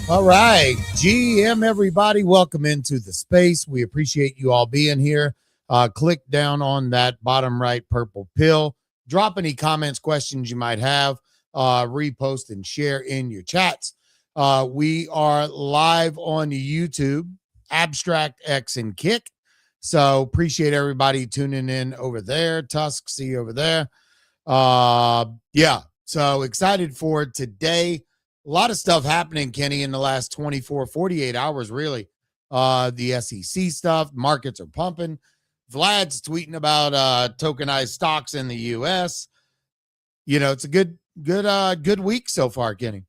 All right, GM everybody, welcome into the space. We appreciate you all being here. Click down on that bottom right purple pill. Drop any comments, questions you might have. Repost and share in your chats. We are live on YouTube, Abstract X and Kick. So appreciate everybody tuning in over there. Tusk, see you over there. Yeah, so excited for today. A lot of stuff happening, Kenny, in the last 24, 48 hours, really. The SEC stuff, markets are pumping. Vlad's tweeting about tokenized stocks in the U.S. You know, it's a good week so far, Kenny.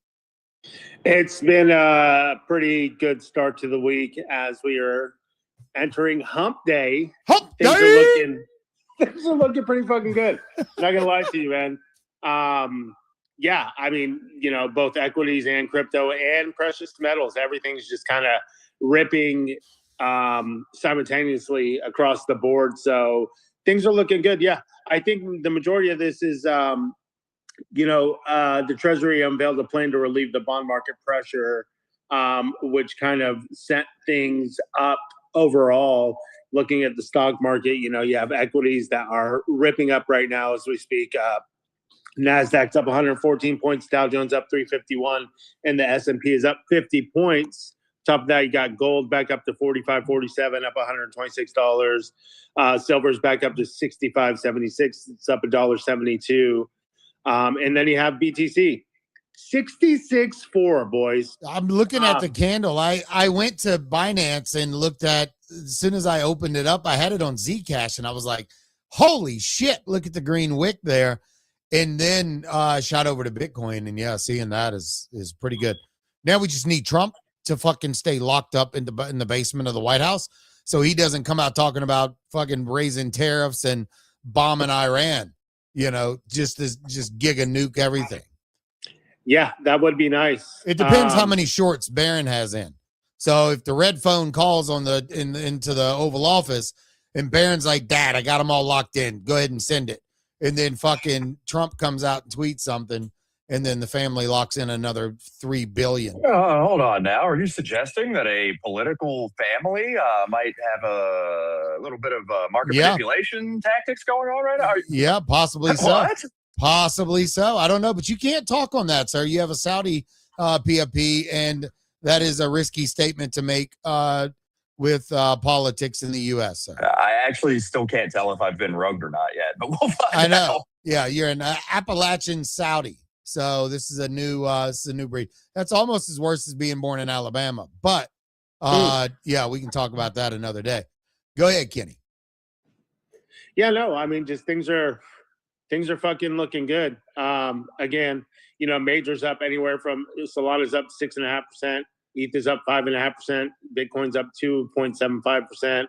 It's been a pretty good start to the week as we are entering hump day. Hump Things day! things are looking pretty fucking good. Not gonna lie to you, man. Yeah, I mean, both equities and crypto and precious metals, everything's just kind of ripping simultaneously across the board. So things are looking good. Yeah, I think the majority of this is, the Treasury unveiled a plan to relieve the bond market pressure, which kind of sent things up overall. Looking at the stock market, you have equities that are ripping up right now as we speak. NASDAQ's up 114 points, Dow Jones up 351, and the S&P is up 50 points. Top of that, you got gold back up to 45.47, up $126. Silver's back up to 65.76. It's up $1.72. And then you have BTC, 66.4, boys. I'm looking at the candle. I went to Binance and looked at, as soon as I opened it up, I had it on Zcash, and I was like, holy shit, look at the green wick there. And then shot over to Bitcoin, and yeah, seeing that is pretty good. Now we just need Trump to fucking stay locked up in the basement of the White House, so he doesn't come out talking about fucking raising tariffs and bombing Iran. Just giga nuke everything. Yeah, that would be nice. It depends how many shorts Barron has in. So if the red phone calls on into the Oval Office, and Barron's like, "Dad, I got them all locked in. Go ahead and send it." And then fucking Trump comes out and tweets something, and then the family locks in another $3 billion. Hold on now. Are you suggesting that a political family might have a little bit of market manipulation tactics going on right now? Yeah, possibly so. What? Possibly so. I don't know, but you can't talk on that, sir. You have a Saudi PFP, and that is a risky statement to make with politics in the U.S., sir. I actually still can't tell if I've been rugged or not yet, but we'll find I know. out. Yeah, you're an Appalachian Saudi. So this is a new breed. That's almost as worse as being born in Alabama. But yeah, we can talk about that another day. Go ahead, Kenny. Yeah, no, I mean, just things are fucking looking good. Again, majors up anywhere from Solana's up 6.5%, ETH is up 5.5%, Bitcoin's up 2.75%.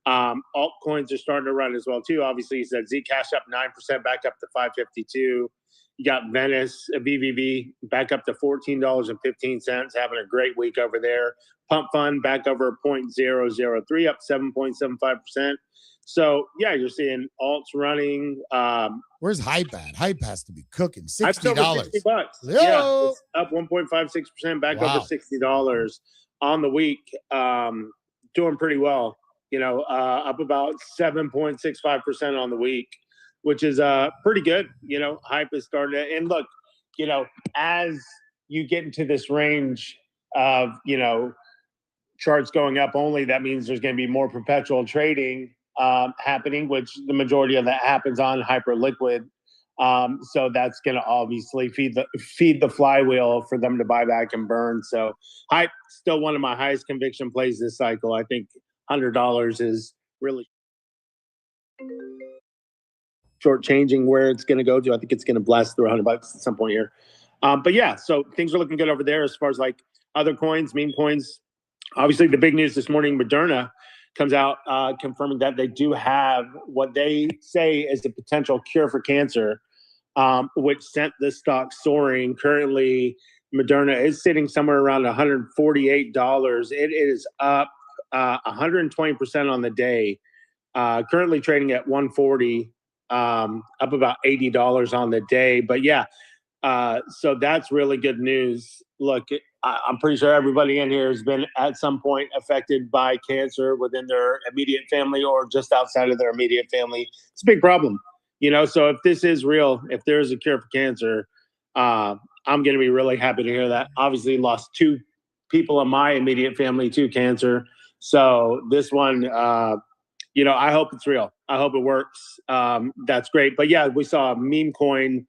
Altcoins are starting to run as well too. Obviously, you said Zcash up 9%, back up to 552. You got Venice, VVV, back up to $14.15, having a great week over there. Pump Fund back over 0.003, up 7.75%. So yeah, you're seeing alts running. Where's Hype at? Hype has to be cooking $60. $60. Yeah, it's up 1.56%, back over $60 on the week. Doing pretty well. Up about 7.65% on the week, which is pretty good. Hype is starting to, and look, as you get into this range of charts going up only, that means there's going to be more perpetual trading happening, which the majority of that happens on Hyperliquid. So that's going to obviously feed the flywheel for them to buy back and burn. So Hype still one of my highest conviction plays this cycle. I think $100 is really shortchanging where it's going to go to. I think it's going to blast through $100 at some point here. But yeah, so things are looking good over there as far as like other coins, meme coins. Obviously, the big news this morning, Moderna comes out confirming that they do have what they say is a potential cure for cancer, which sent the stock soaring. Currently, Moderna is sitting somewhere around $148. It is up 120% on the day. Currently trading at 140, up about $80 on the day. But yeah, so that's really good news. Look, I'm pretty sure everybody in here has been at some point affected by cancer within their immediate family or just outside of their immediate family. It's a big problem, so if this is real, if there is a cure for cancer, I'm going to be really happy to hear that. Obviously lost 2 people in my immediate family to cancer. So this one, I hope it's real. I hope it works. That's great. But yeah, we saw a meme coin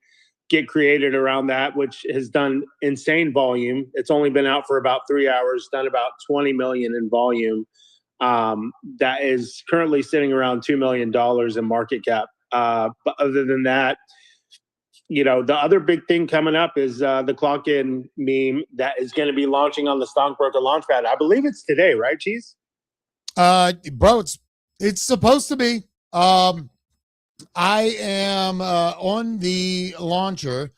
get created around that, which has done insane volume. It's only been out for about 3 hours, done about 20 million in volume. That is currently sitting around $2 million in market cap. But other than that, the other big thing coming up is the CLOCKIN meme that is going to be launching on the Stonkbroker Launchpad. I believe it's today, right, Cheese? Bro, it's supposed to be. I am on the launcher,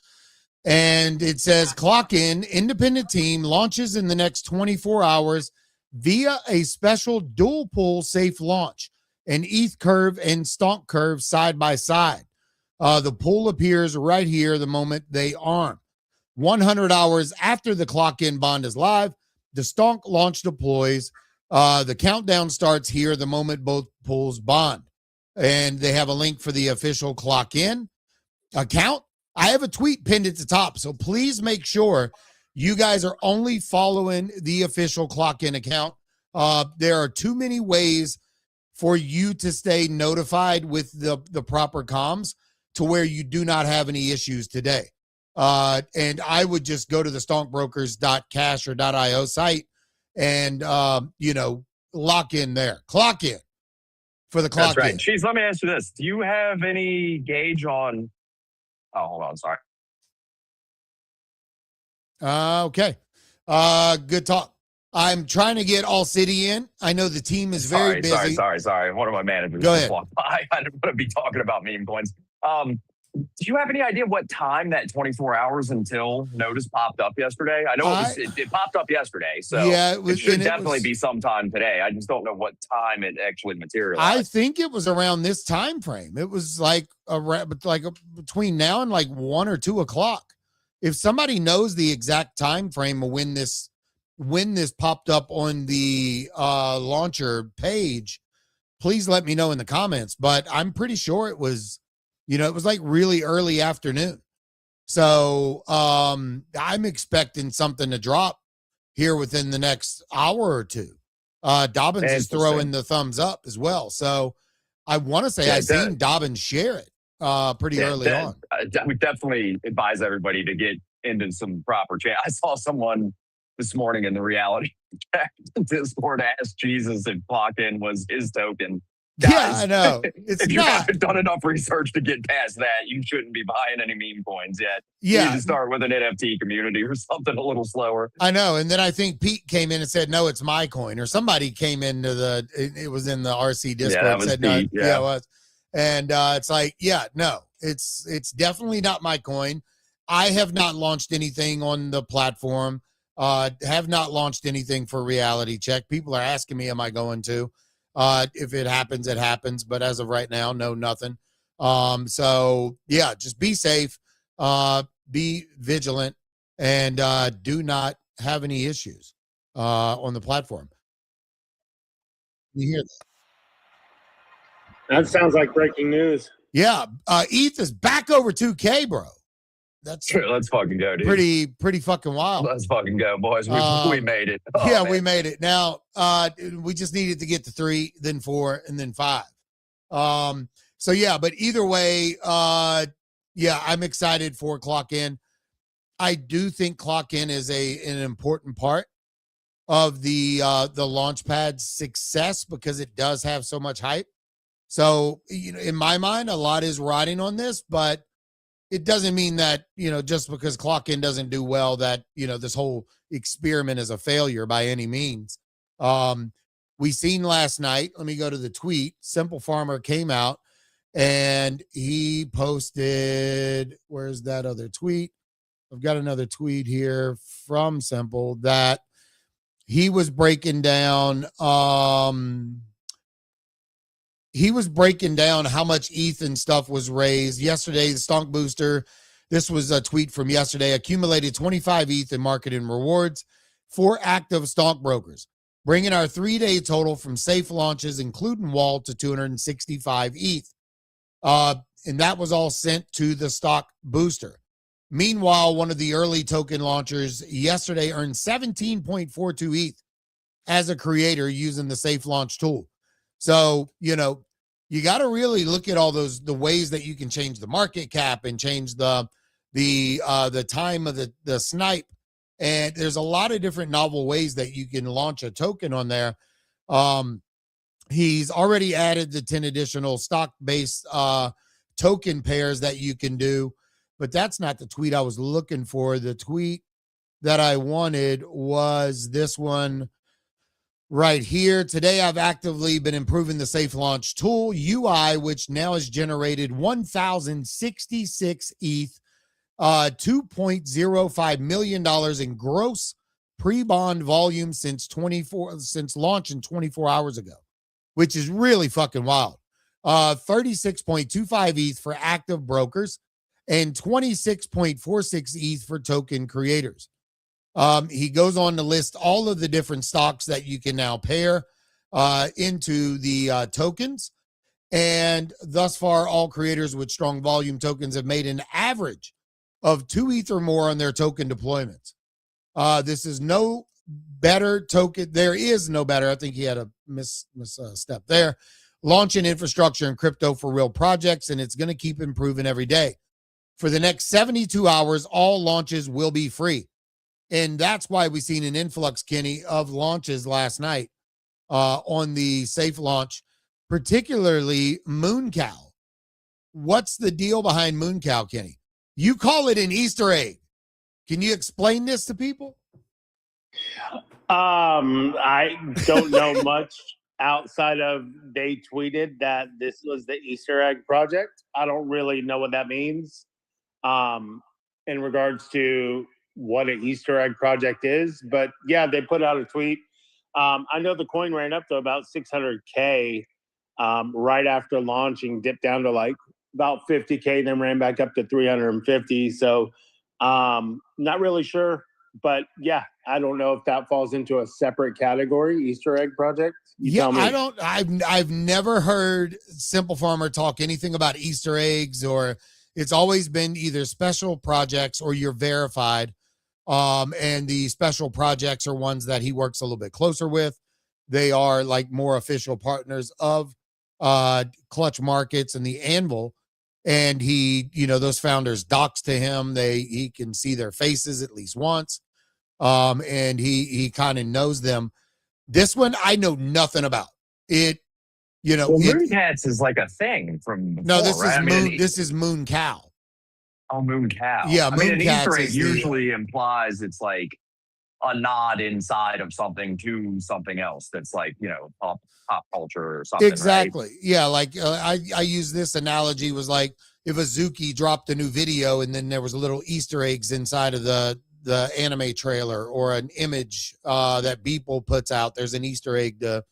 and it says CLOCKIN independent team launches in the next 24 hours via a special dual pool safe launch, an ETH curve and stonk curve side by side. The pool appears right here the moment they arm. 100 hours after the CLOCKIN bond is live, the stonk launch deploys. The countdown starts here the moment both pools bond. And they have a link for the official CLOCKIN account. I have a tweet pinned at the top, so please make sure you guys are only following the official CLOCKIN account. There are too many ways for you to stay notified with the proper comms to where you do not have any issues today. And I would just go to the stonkbrokers.cash or .io site and, lock in there. Clock in for the clock. That's right. Cheese, let me ask you this. Do you have any gauge on... Oh, hold on. Sorry. Okay. Good talk. I'm trying to get All City in. I know the team is very busy. Sorry. One of my managers just walked by. I didn't want to be talking about meme coins. Do you have any idea what time that 24 hours until notice popped up yesterday? I know it popped up yesterday, so yeah, it should definitely be sometime today. I just don't know what time it actually materialized. I think it was around this time frame. It was like between now and like 1 or 2 o'clock. If somebody knows the exact time frame of when this popped up on the launcher page, please let me know in the comments. But I'm pretty sure it was. It was like really early afternoon. So I'm expecting something to drop here within the next hour or two. Dobbins is throwing the thumbs up as well. So I want to say I've seen Dobbins share it pretty early on. We definitely advise everybody to get into some proper chat. I saw someone this morning in the reality Discord ask Jesus if CLOCKIN was his token. Guys, yeah, I know. If you haven't done enough research to get past that, you shouldn't be buying any meme coins yet. Yeah. You need to start with an NFT community or something a little slower. I know. And then I think Pete came in and said, no, it's my coin. Or somebody came into it was in the RC Discord and said, Pete, no, it was. And it's like, yeah, no, it's definitely not my coin. I have not launched anything on the platform. Have not launched anything for Reality Check. People are asking me, am I going to? If it happens, it happens. But as of right now, no, nothing. So yeah, just be safe, be vigilant, and do not have any issues on the platform. You hear that? That sounds like breaking news. Yeah, ETH is back over 2K, bro. That's let's fucking go, dude. Pretty fucking wild. Let's fucking go, boys. We made it. Oh, yeah, man. We made it. Now, we just needed to get to 3, then 4, and then 5. So yeah, but either way, yeah, I'm excited for CLOCKIN. I do think CLOCKIN is an important part of the Launchpad success because it does have so much hype. So, in my mind, a lot is riding on this, but it doesn't mean that, just because CLOCKIN doesn't do well that, this whole experiment is a failure by any means. We seen last night, let me go to the tweet. Simple Farmer came out and he posted, where's that other tweet? I've got another tweet here from Simple that he was breaking down, how much ETH and stuff was raised yesterday. The Stonk Booster, this was a tweet from yesterday, accumulated 25 ETH in market and rewards for active stockbrokers, bringing our 3-day total from safe launches, including Wall, to 265 ETH. And that was all sent to the Stock Booster. Meanwhile, one of the early token launchers yesterday earned 17.42 ETH as a creator using the safe launch tool. So, you got to really look at all the ways that you can change the market cap and change the time of the snipe. And there's a lot of different novel ways that you can launch a token on there. He's already added the 10 additional stock-based token pairs that you can do, but that's not the tweet I was looking for. The tweet that I wanted was this one. right here. Today, I've actively been improving the Safe Launch tool UI, which now has generated 1,066 ETH, $2.05 million in gross pre-bond volume since launch in 24 hours ago, which is really fucking wild. 36.25 ETH for active brokers and 26.46 ETH for token creators. He goes on to list all of the different stocks that you can now pair into the tokens. And thus far, all creators with strong volume tokens have made an average of 2 ETH or more on their token deployments. This is no better token. There is no better. I think he had a misstep there. Launching infrastructure and crypto for real projects, and it's going to keep improving every day. For the next 72 hours, all launches will be free. And that's why we've seen an influx, Kenny, of launches last night on the safe launch, particularly Mooncow. What's the deal behind Mooncow, Kenny? You call it an Easter egg. Can you explain this to people? I don't know much outside of they tweeted that this was the Easter egg project. I don't really know what that means in regards to what an Easter egg project is. But yeah, they put out a tweet. I know the coin ran up to about 600K right after launching, dipped down to like about 50K, then ran back up to 350. So not really sure. But yeah, I don't know if that falls into a separate category, Easter egg project. I've never heard Simple Farmer talk anything about Easter eggs, or it's always been either special projects or you're verified. And the special projects are ones that he works a little bit closer with. They are like more official partners of Clutch Markets and the Anvil. And he, those founders docs to him. He can see their faces at least once. And he kind of knows them. This one I know nothing about. Mooncats is like a thing from before, no, this right? this is Mooncow. Oh, Mooncow. Yeah, an Easter egg usually implies it's like a nod inside of something to something else that's like, pop culture or something. Exactly. Right? Yeah, like I use this analogy was like if Azuki dropped a new video and then there was a little Easter eggs inside of the anime trailer or an image that Beeple puts out. There's an Easter egg to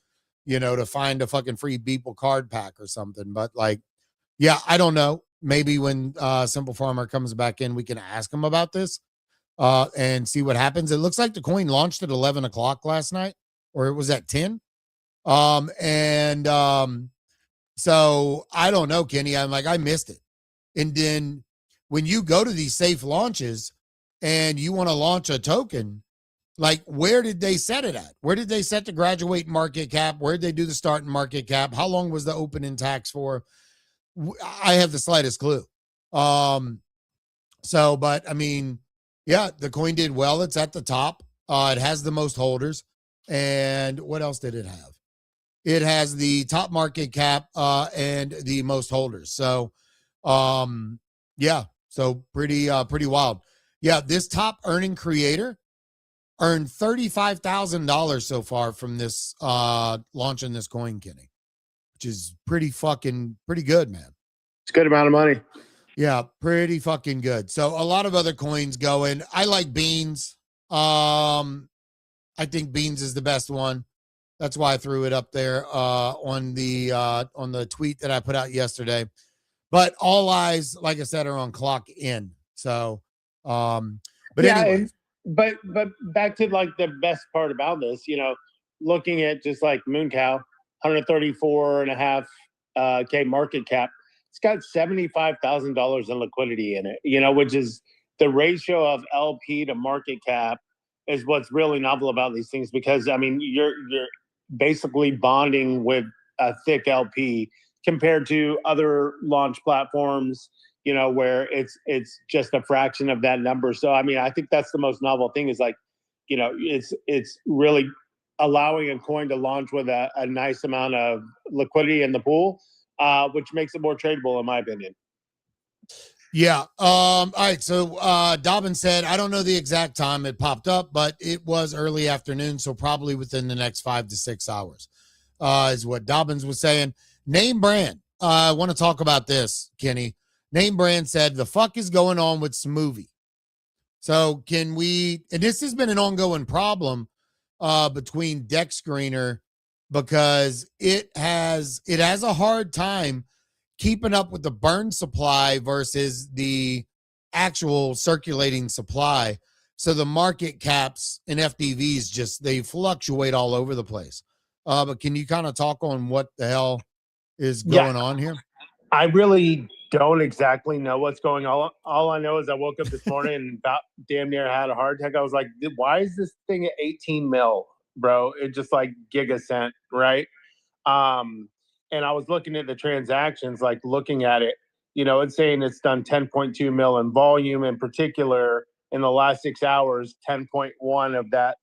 find a fucking free Beeple card pack or something. But like, yeah, I don't know. Maybe when Simple Farmer comes back in, we can ask him about this and see what happens. It looks like the coin launched at 11 o'clock last night, or it was at 10. So I don't know, Kenny. I'm like, I missed it. And then when you go to these safe launches and you want to launch a token, like where did they set it at? Where did they set the graduate market cap? Where did they do the starting market cap? How long was the opening tax for? I have the slightest clue. But I mean, yeah, the coin did well. It's at the top. It has the most holders. And what else did it have? It has the top market cap and the most holders. So, yeah, so pretty wild. Yeah, this top earning creator earned $35,000 so far from this launching this coin, Kenny, which is pretty good, man. It's a good amount of money. Yeah, pretty fucking good. So a lot of other coins going. I like Beans. I think Beans is the best one. That's why I threw it up there on the tweet that I put out yesterday. But all eyes, like I said, are on CLOCKIN. So, but yeah, anyway. But back to like the best part about this, looking at just like Mooncow, 134.5 K market cap. It's got $75,000 in liquidity in it, which is the ratio of LP to market cap is what's really novel about these things, because I mean, you're basically bonding with a thick LP compared to other launch platforms, where it's just a fraction of that number. So, I mean, I think that's the most novel thing is like, it's really allowing a coin to launch with a nice amount of liquidity in the pool, which makes it more tradable, in my opinion. Yeah. All right. So Dobbin said, I don't know the exact time it popped up, but it was early afternoon, so probably within the next 5 to 6 hours, is what Dobbins was saying. Name Brand. I want to talk about this, Kenny. Name Brand said, the fuck is going on with Smoothie? So can we, and this has been an ongoing problem between Deck Screener because it has a hard time keeping up with the burn supply versus the actual circulating supply. So the market caps and FDVs just, they fluctuate all over the place. But can you kind of talk on what the hell is going on here? I really don't exactly know what's going on. All I know is I woke up this morning and about damn near had a heart attack. I was like, why is this thing at 18 mil, bro? It just like gigacent, right? And I was looking at the transactions, like looking at it, it's saying it's done 10.2 mil in volume in particular in the last 6 hours, 10.1 of that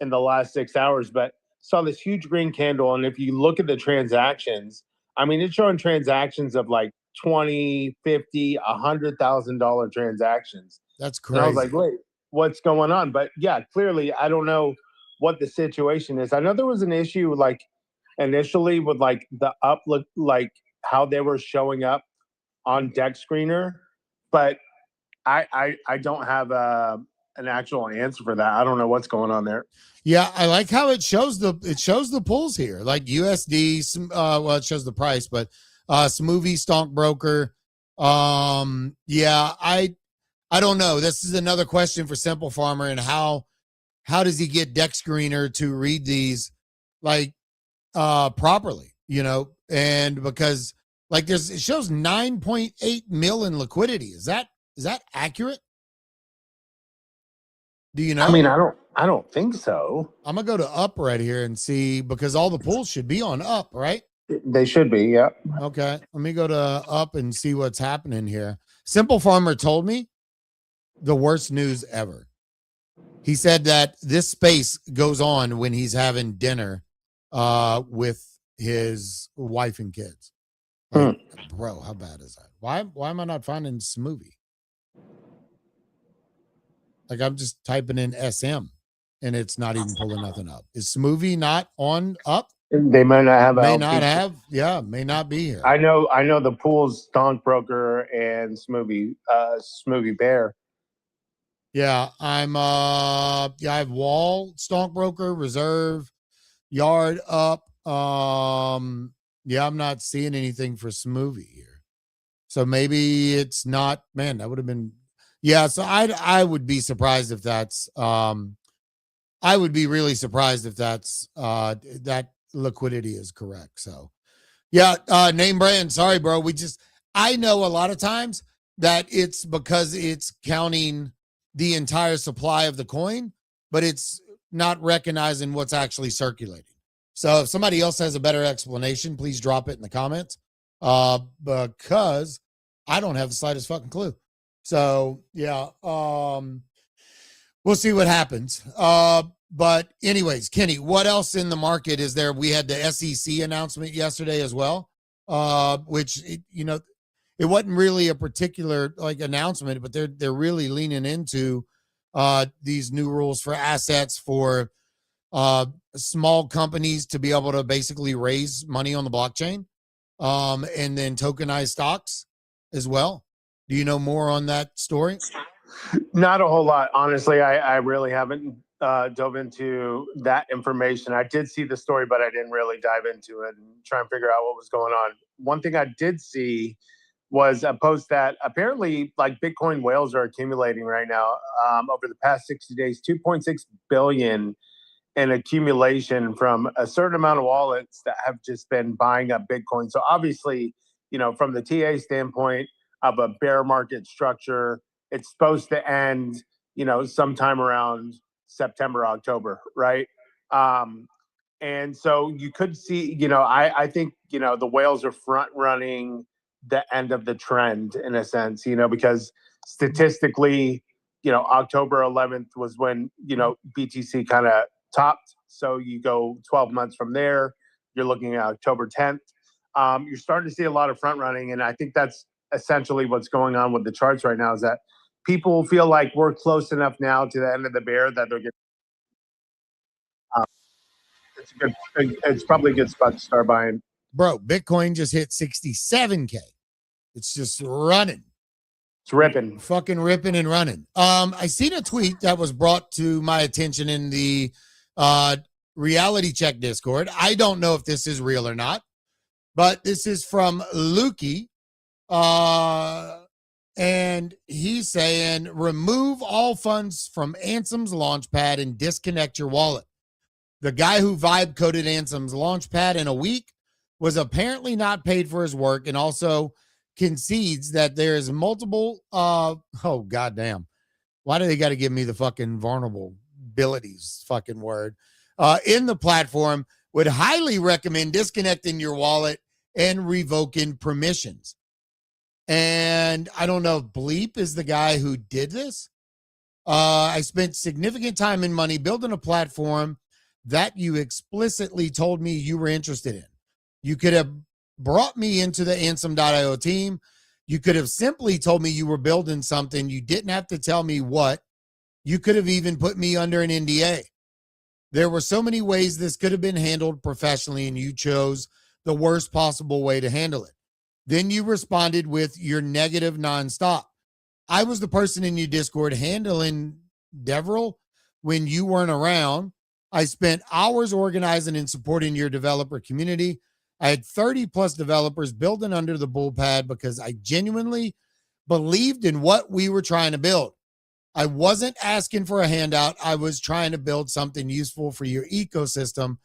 in the last 6 hours. But saw this huge green candle. And if you look at the transactions, I mean, it's showing transactions of like 20, 50, $100,000 transactions. That's crazy. And I was like, wait, what's going on? But yeah, clearly, I don't know what the situation is. I know there was an issue like initially with like the upload, like how they were showing up on Deck Screener, but I don't have an actual answer for that. I don't know what's going on there. Yeah, I like how it shows the pulls here, like USD. Well, it shows the price, but Smoothie, Stonkbroker. Yeah, I don't know. This is another question for Simple Farmer, and how does he get Deck Screener to read these like properly? And because like it shows 9.8 mil in liquidity. Is that accurate? Do you know? I mean, I don't think so. I'm gonna go to up right here and see, because all the pulls should be on up, right? They should be, yeah. Okay, let me go to up and see what's happening here. Simple Farmer told me the worst news ever. He said that this space goes on when he's having dinner with his wife and kids. Like, bro, how bad is that? Why am I not finding Smoothie? Like, I'm just typing in SM and it's not even pulling nothing up. Is Smoothie not on up? They might not have. May not have. Yeah, may not be here. I know the pools, Stonkbroker and Smoothie Bear. Yeah, I'm I have Wall, Stonkbroker, Reserve, Yard up. Yeah, I'm not seeing anything for Smoothie here. So maybe it's not, man, that would have been, yeah. So I would be surprised if that's I would be really surprised if that's that liquidity is correct. So yeah, Name Brand, sorry, bro. I know a lot of times that it's because it's counting the entire supply of the coin, but it's not recognizing what's actually circulating. So if somebody else has a better explanation, please drop it in the comments, because I don't have the slightest fucking clue. So yeah, we'll see what happens. But anyways, Kenny, what else in the market is there? We had the SEC announcement yesterday as well, which it wasn't really a particular like announcement, but they're really leaning into these new rules for assets for small companies to be able to basically raise money on the blockchain, and then tokenize stocks as well. Do you know more on that story? Not a whole lot, honestly. I really haven't dove into that information. I did see the story, but I didn't really dive into it and try and figure out what was going on. One thing I did see was a post that apparently like Bitcoin whales are accumulating right now. Over the past 60 days, 2.6 billion in accumulation from a certain amount of wallets that have just been buying up Bitcoin. So obviously, from the TA standpoint of a bear market structure, it's supposed to end, sometime around September, October, right? And so you could see, I think, the whales are front running the end of the trend in a sense, because statistically, October 11th was when, BTC kind of topped. So you go 12 months from there, you're looking at October 10th. You're starting to see a lot of front running. And I think that's essentially what's going on with the charts right now is that people feel like we're close enough now to the end of the bear that they're getting. It's probably a good spot to start buying. Bro, Bitcoin just hit 67K. It's just running. It's ripping. Fucking ripping and running. I seen a tweet that was brought to my attention in the Reality Check Discord. I don't know if this is real or not, but this is from Lukey. And he's saying, remove all funds from Ansom's Launchpad and disconnect your wallet. The guy who vibe coded Ansom's Launchpad in a week was apparently not paid for his work and also concedes that there is multiple, oh, goddamn. Why do they got to give me the fucking vulnerabilities fucking word? In the platform, would highly recommend disconnecting your wallet and revoking permissions. And I don't know if Bleep is the guy who did this. I spent significant time and money building a platform that you explicitly told me you were interested in. You could have brought me into the Ansom.io team. You could have simply told me you were building something. You didn't have to tell me what. You could have even put me under an NDA. There were so many ways this could have been handled professionally, and you chose the worst possible way to handle it. Then you responded with your negative nonstop. I was the person in your Discord handling Devrel when you weren't around. I spent hours organizing and supporting your developer community. I had 30 plus developers building under the bullpad because I genuinely believed in what we were trying to build. I wasn't asking for a handout. I was trying to build something useful for your ecosystem,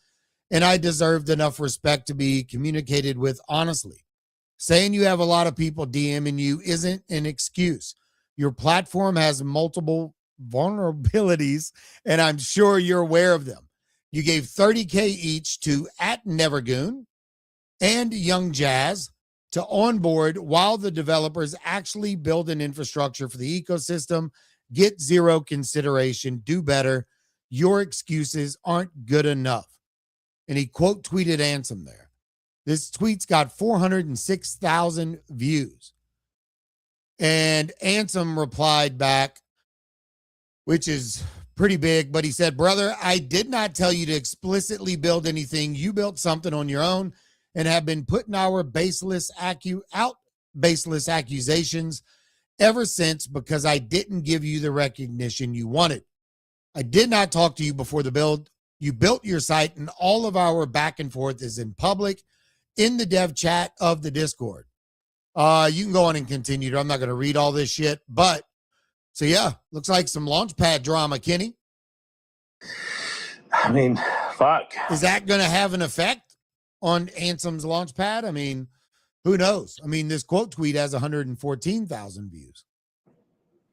and I deserved enough respect to be communicated with honestly. Saying you have a lot of people DMing you isn't an excuse. Your platform has multiple vulnerabilities, and I'm sure you're aware of them. You gave 30K each to @Nevergoon and Young Jazz to onboard while the developers actually build an infrastructure for the ecosystem. Get zero consideration. Do better. Your excuses aren't good enough. And he quote tweeted Ansom there. This tweet's got 406,000 views. And Ansom replied back, which is pretty big, but he said, brother, I did not tell you to explicitly build anything. You built something on your own and have been putting our baseless accusations ever since because I didn't give you the recognition you wanted. I did not talk to you before the build. You built your site, and all of our back and forth is in public in the dev chat of the Discord. You can go on and continue. I'm not going to read all this shit, but so yeah, looks like some Launchpad drama, Kenny. I mean, fuck. Is that going to have an effect on Ansom's Launchpad? I mean, who knows? I mean, this quote tweet has 114,000 views.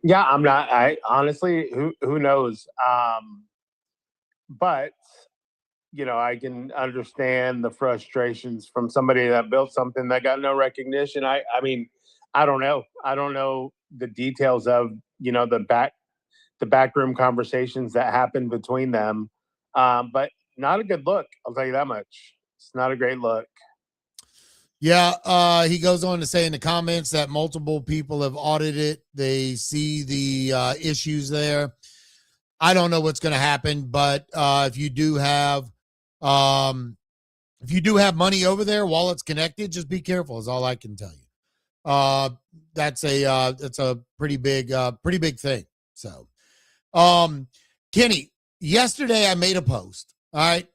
Yeah, I honestly, who knows? But you know, I can understand the frustrations from somebody that built something that got no recognition. I mean, I don't know. I don't know the details of, you know, the backroom conversations that happened between them. But not a good look. I'll tell you that much. It's not a great look. Yeah. He goes on to say in the comments that multiple people have audited. They see the issues there. I don't know what's going to happen, but if you do have money over there while it's connected, just be careful is all I can tell you. That's a pretty big thing. So, Kenny, yesterday I made a post. All right.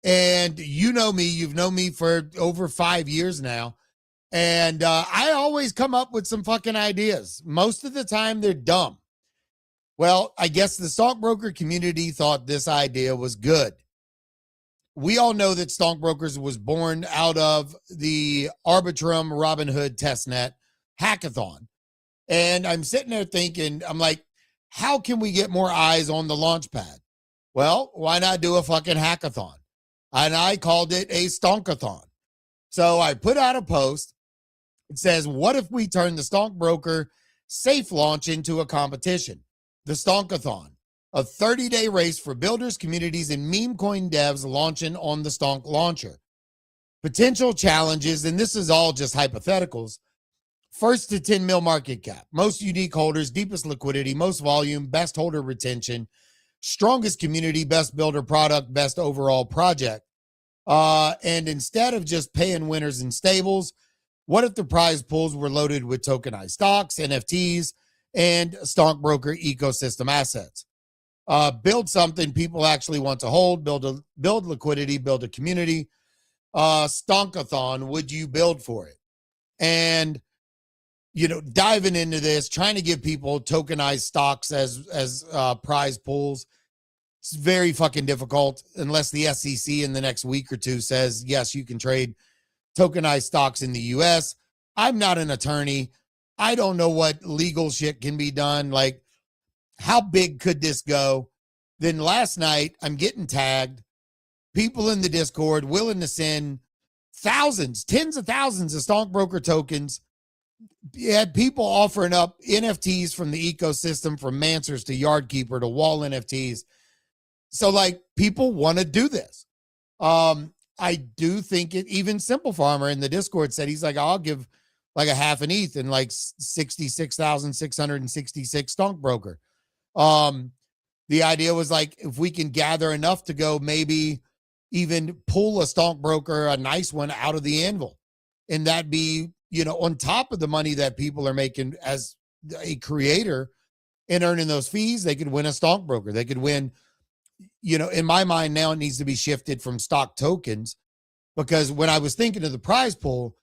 And you know me, you've known me for over 5 years now. And I always come up with some fucking ideas. Most of the time they're dumb. Well, I guess the stockbroker community thought this idea was good. We all know that Stockbrokers was born out of the Arbitrum Robinhood testnet hackathon. And I'm sitting there thinking, I'm like, how can we get more eyes on the Launchpad? Well, why not do a fucking hackathon? And I called it a Stonkathon. So I put out a post. It says, what if we turn the Stockbroker safe launch into a competition? The Stonkathon, a 30-day race for builders, communities, and meme coin devs launching on the Stonk launcher. Potential challenges, and this is all just hypotheticals. First to 10 mil market cap, most unique holders, deepest liquidity, most volume, best holder retention, strongest community, best builder product, best overall project. And instead of just paying winners and stables, what if the prize pools were loaded with tokenized stocks, NFTs, and stockbroker ecosystem assets? Build something people actually want to hold, build liquidity, build a community. Stonkathon, would you build for it? And, diving into this, trying to give people tokenized stocks as prize pools. It's very fucking difficult unless the SEC in the next week or two says, yes, you can trade tokenized stocks in the US. I'm not an attorney. I don't know what legal shit can be done. Like, how big could this go? Then last night, I'm getting tagged. People in the Discord willing to send thousands, tens of thousands of stockbroker tokens. You had people offering up NFTs from the ecosystem, from Mancers to Yardkeeper to Wall NFTs. So, like, people want to do this. I do think it, even Simple Farmer in the Discord said, he's like, I'll give like a half an ETH and like 66,666 stockbroker. The idea was like, if we can gather enough to go, maybe even pull a stockbroker, a nice one, out of the anvil, and that be, on top of the money that people are making as a creator and earning those fees, they could win a stockbroker. They could win, in my mind now, it needs to be shifted from stock tokens, because when I was thinking of the prize pool,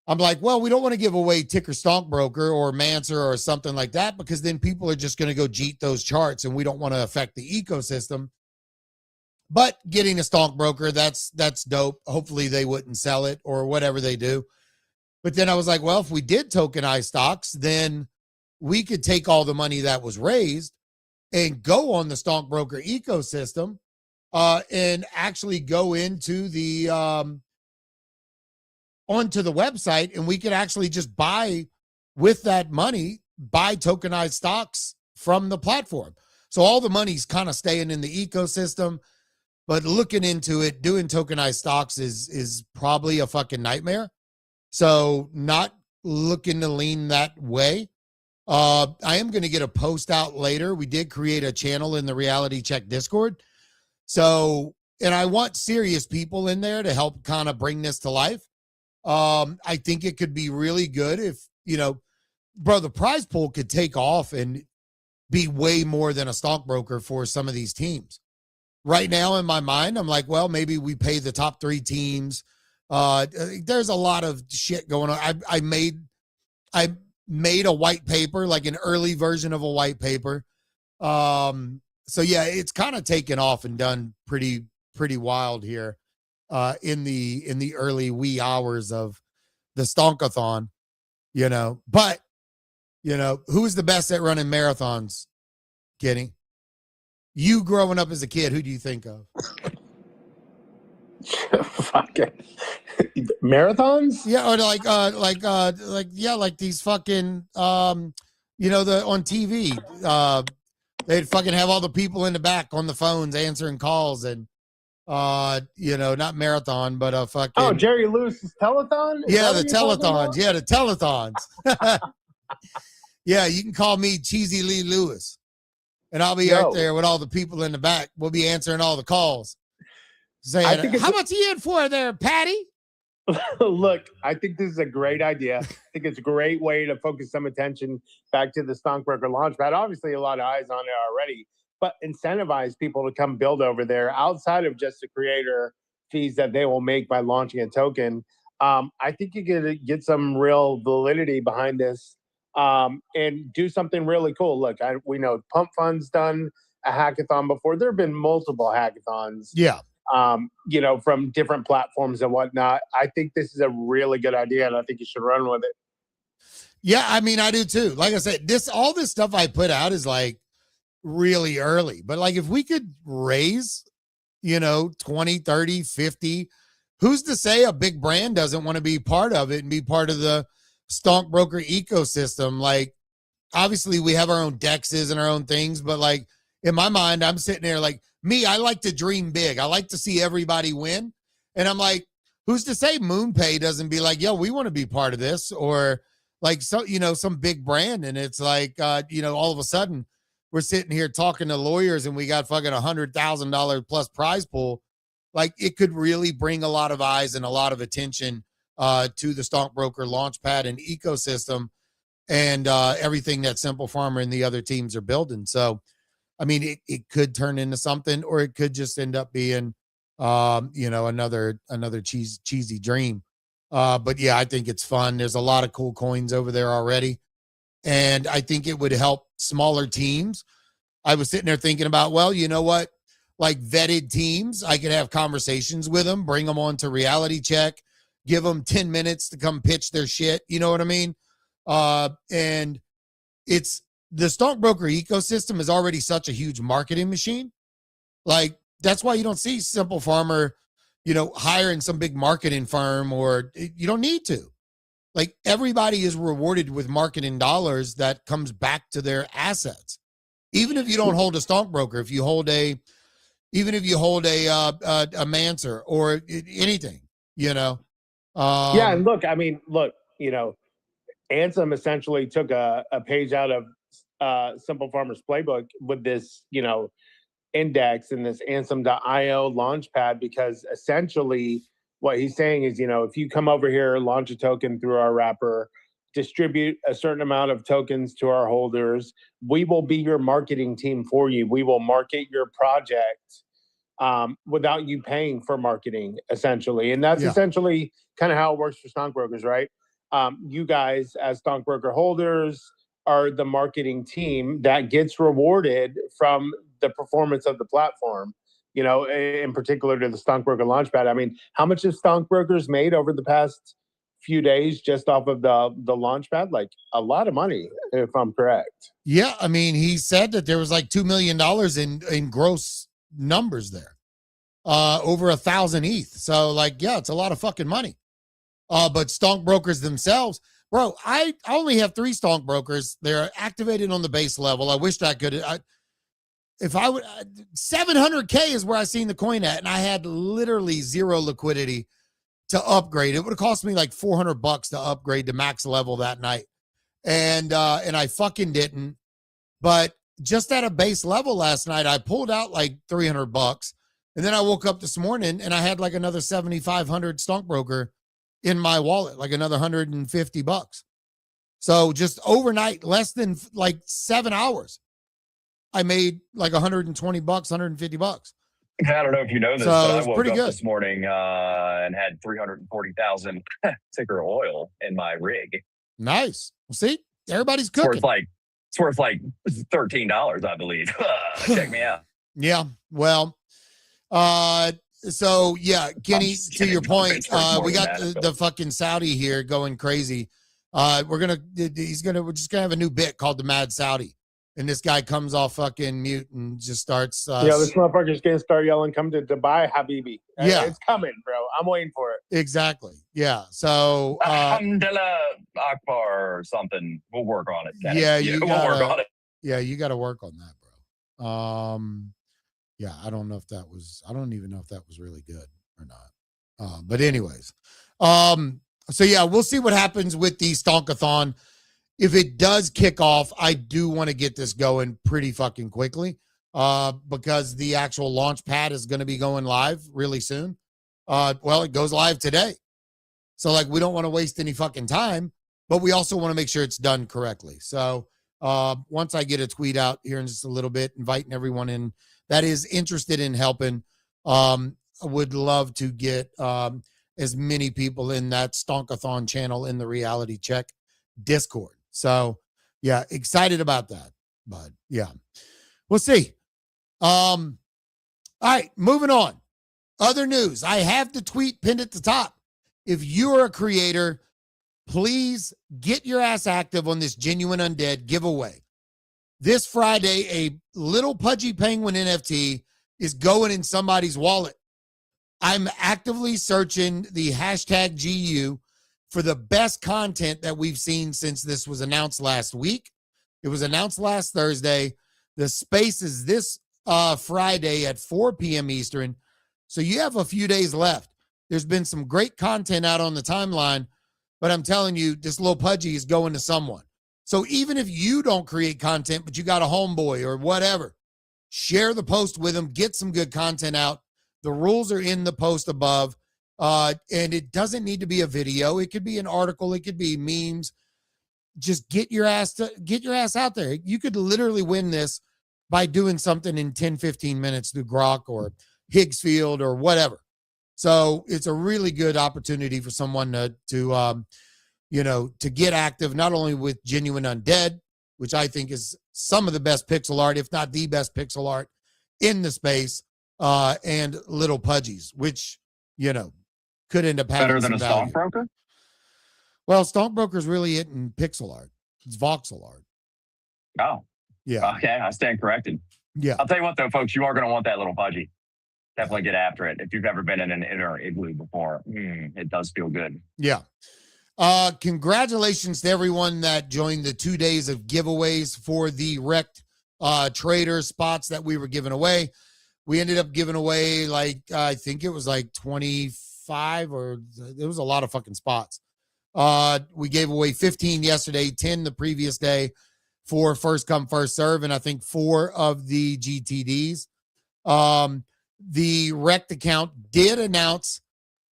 I'm like, well, we don't want to give away ticker stockbroker or Mancer or something like that, because then people are just going to go jeet those charts, and we don't want to affect the ecosystem. But getting a stockbroker, that's dope. Hopefully they wouldn't sell it or whatever they do. But then I was like, well, if we did tokenize stocks, then we could take all the money that was raised and go on the stockbroker ecosystem, and actually go into the onto the website, and we could actually just buy with that money, buy tokenized stocks from the platform. So all the money's kind of staying in the ecosystem, but looking into it, doing tokenized stocks is probably a fucking nightmare. So not looking to lean that way. I am going to get a post out later. We did create a channel in the Reality Check Discord. So, and I want serious people in there to help kind of bring this to life. I think it could be really good if, bro, the prize pool could take off and be way more than a stockbroker for some of these teams. Right now in my mind, I'm like, well, maybe we pay the top 3 teams. There's a lot of shit going on. I made a white paper, like an early version of a white paper. So yeah, it's kind of taken off and done pretty wild here, in the early wee hours of the Stonkathon, but who's the best at running marathons, Kenny? You growing up as a kid, who do you think of? Fucking marathons? Yeah, or like these fucking the on TV. They'd fucking have all the people in the back on the phones answering calls, and not marathon, but a fucking. Oh, Jerry Lewis's telethon? Yeah, the telethons. Yeah, the telethons. Yeah, you can call me Cheesy Lee Lewis, and I'll be out there with all the people in the back. We'll be answering all the calls. Saying, how much you in for there, Patty? Look, I think this is a great idea. I think it's a great way to focus some attention back to the Stonkbroker Launchpad. Obviously, a lot of eyes on it already, but incentivize people to come build over there outside of just the creator fees that they will make by launching a token. I think you could get some real validity behind this, and do something really cool. Look, we know Pump Fund's done a hackathon before. There have been multiple hackathons. Yeah. From different platforms and whatnot. I think this is a really good idea, and I think you should run with it. Yeah, I mean, I do too. Like I said, all this stuff I put out is like really early, but like if we could raise, 20, 30, 50, who's to say a big brand doesn't want to be part of it and be part of the stockbroker ecosystem? Like, obviously we have our own dexes and our own things, but like in my mind, I'm sitting there like, me, I like to dream big. I like to see everybody win. And I'm like, who's to say MoonPay doesn't be like, yo, we want to be part of this? Or like, so, some big brand. And it's like, all of a sudden we're sitting here talking to lawyers and we got fucking $100,000 plus prize pool. Like, it could really bring a lot of eyes and a lot of attention to the Stonkbroker Launchpad and ecosystem and everything that Simple Farmer and the other teams are building. So, I mean, it could turn into something, or it could just end up being, another cheesy dream. But yeah, I think it's fun. There's a lot of cool coins over there already. And I think it would help smaller teams. I was sitting there thinking about, well, you know what? Like, vetted teams, I could have conversations with them, bring them on to Reality Check, give them 10 minutes to come pitch their shit. You know what I mean? And it's the stockbroker ecosystem is already such a huge marketing machine. Like, that's why you don't see Simple Farmer, hiring some big marketing firm, or you don't need to. Like, everybody is rewarded with marketing dollars that comes back to their assets. Even if you don't hold a stockbroker, if you hold a Manser or anything, yeah. And look, Ansem essentially took a page out of Simple Farmer's playbook with this, index and this Ansem.io Launchpad, because essentially what he's saying is, if you come over here, launch a token through our wrapper, distribute a certain amount of tokens to our holders, we will be your marketing team for you. We will market your project without you paying for marketing, essentially. And that's essentially kind of how it works for stockbrokers, right? You guys as stockbroker holders are the marketing team that gets rewarded from the performance of the platform, in particular to the Stonkbroker Launchpad. I mean, how much have stockbrokers made over the past few days just off of the Launchpad? Like, a lot of money, if I'm correct. Yeah, I mean, he said that there was like $2 million in gross numbers there, over 1,000 ETH. So, like, yeah, it's a lot of fucking money. But stockbrokers themselves, bro, I only have 3 stockbrokers. They're activated on the base level. I wish I could. If I would, 700K is where I seen the coin at, and I had literally zero liquidity to upgrade. It would have cost me like $400 to upgrade to max level that night, and I fucking didn't. But just at a base level last night, I pulled out like $300, and then I woke up this morning and I had like another 7,500 stockbroker in my wallet, like another $150. So just overnight, less than like 7 hours, I made like $120, $150. I don't know if you know this, so but I woke up good this morning and had 340,000 ticker oil in my rig. Nice. Well, see, everybody's cooking. It's worth like $13, I believe. Check me out. Yeah. Well, so yeah, Kenny, to your point, we got the fucking Saudi here going crazy. We're just gonna have a new bit called the Mad Saudi. And this guy comes off fucking mute and just starts. This motherfucker's gonna start yelling, "Come to Dubai, Habibi!" Yeah, it's coming, bro. I'm waiting for it. Exactly. Yeah. So, Alhamdulillah Akbar or something. We'll work on it. Kenny. Yeah, we'll work on it. Yeah, you got to work on that, bro. Yeah, I don't even know if that was really good or not. But anyways, so yeah, we'll see what happens with the Stonkathon. If it does kick off, I do want to get this going pretty fucking quickly, because the actual launch pad is going to be going live really soon. Well, it goes live today. So like, we don't want to waste any fucking time, but we also want to make sure it's done correctly. So once I get a tweet out here in just a little bit, inviting everyone in that is interested in helping, I would love to get as many people in that Stonkathon channel in the Reality Check Discord. So yeah, excited about that. But yeah, we'll see. All right, moving on. Other news. I have the tweet pinned at the top. If you're a creator, please get your ass active on this Genuine Undead giveaway. This Friday, a little pudgy penguin NFT is going in somebody's wallet. I'm actively searching the hashtag GU for the best content that we've seen since this was announced last week. It was announced last Thursday. The space is this Friday at 4 p.m. Eastern. So you have a few days left. There's been some great content out on the timeline. but I'm telling you, this little pudgy is going to someone. So even if you don't create content, but you got a homeboy or whatever, share the post with them, get some good content out. The rules are in the post above. And it doesn't need to be a video. It could be an article. It could be memes. Just get your ass out there. You could literally win this by doing something in 10, 15 minutes through Grok or Higgsfield or whatever. So it's a really good opportunity for someone to get active, not only with Genuine Undead, which I think is some of the best pixel art, if not the best pixel art in the space, and Little Pudgies, which, could end up having better than a value. stockbroker. Well, Stonkbroker's really hitting pixel art. It's voxel art. Oh, yeah. Okay, I stand corrected. Yeah. I'll tell you what, though, folks, you are going to want that little pudgy. Definitely get after it. If you've ever been in an inner igloo before, it does feel good. Yeah. Congratulations to everyone that joined the 2 days of giveaways for the wrecked trader spots that we were giving away. We ended up giving away I think it was 25, or there was a lot of fucking spots. We gave away 15 yesterday, 10 the previous day for first come, first serve, and I think 4 of the GTDs. The wrecked account did announce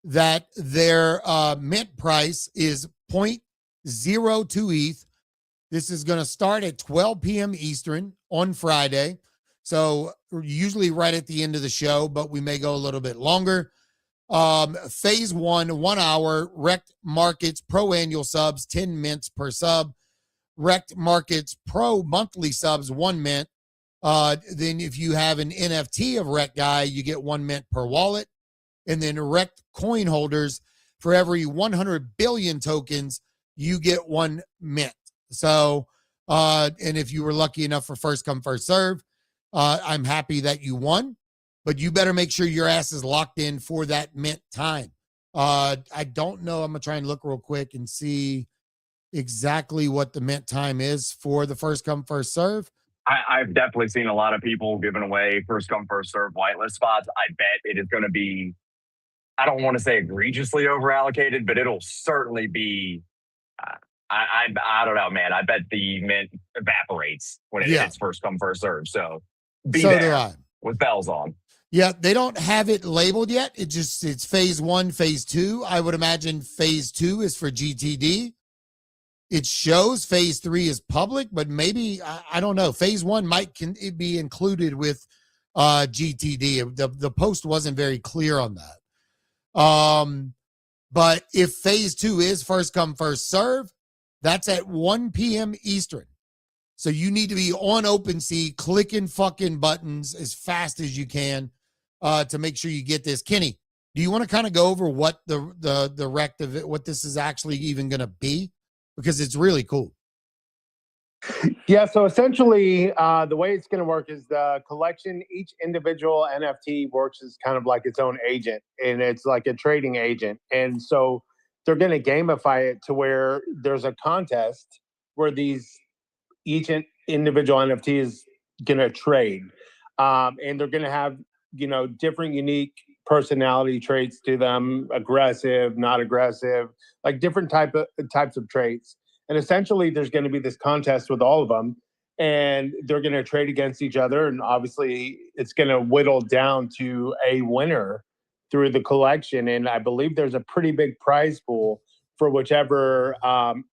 that their mint price is 0.02 ETH. This is going to start at 12 p.m. Eastern on Friday. So usually right at the end of the show, but we may go a little bit longer. Phase 1, 1 hour, Wrecked Markets Pro annual subs, 10 mints per sub. Wrecked Markets Pro monthly subs, 1 mint. Then if you have an NFT of Wrecked Guy, you get 1 mint per wallet. And then Wrecked coin holders, for every 100 billion tokens, you get 1 mint. So, and if you were lucky enough for first come, first serve, I'm happy that you won, but you better make sure your ass is locked in for that mint time. I don't know. I'm going to try and look real quick and see exactly what the mint time is for the first come, first serve. I've definitely seen a lot of people giving away first come, first serve whitelist spots. I bet it is going to be, I don't want to say egregiously over allocated, but it'll certainly be, I don't know, man. I bet the mint evaporates when it hits first come, first serve. So be there with bells on. Yeah, they don't have it labeled yet. It's phase 1, phase 2. I would imagine phase 2 is for GTD. It shows phase 3 is public, but maybe, I don't know. Phase 1 might be included with GTD. The post wasn't very clear on that. But if phase 2 is first come, first serve, that's at 1 p.m. Eastern. So you need to be on OpenSea, clicking fucking buttons as fast as you can to make sure you get this. Kenny, do you want to kind of go over what the rect of it, what this is actually even going to be? Because it's really cool. Yeah, so essentially the way it's going to work is the collection, each individual NFT works as kind of like its own agent, and it's like a trading agent. And so they're going to gamify it to where there's a contest where each individual NFT is going to trade. And they're going to have, different unique personality traits to them, aggressive, not aggressive, like different types of traits. And essentially there's going to be this contest with all of them, and they're going to trade against each other. And obviously it's going to whittle down to a winner through the collection. And I believe there's a pretty big prize pool for whichever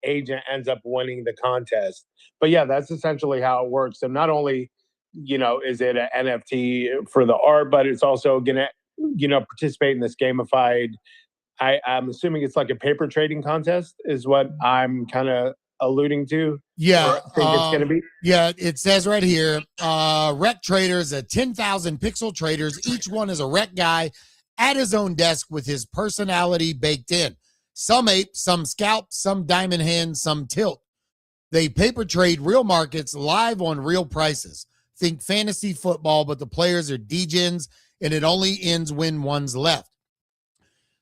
agent ends up winning the contest. But yeah, that's essentially how it works. So not only, is it an NFT for the art, but it's also going to, participate in this gamified, I'm assuming it's like a paper trading contest is what I'm kind of alluding to. Yeah. I think it's going to be. Yeah, it says right here, Rec Traders, 10,000 pixel traders. Each one is a rec guy at his own desk with his personality baked in. Some ape, some scalp, some diamond hand, some tilt. They paper trade real markets live on real prices. Think fantasy football, but the players are degens, and it only ends when one's left.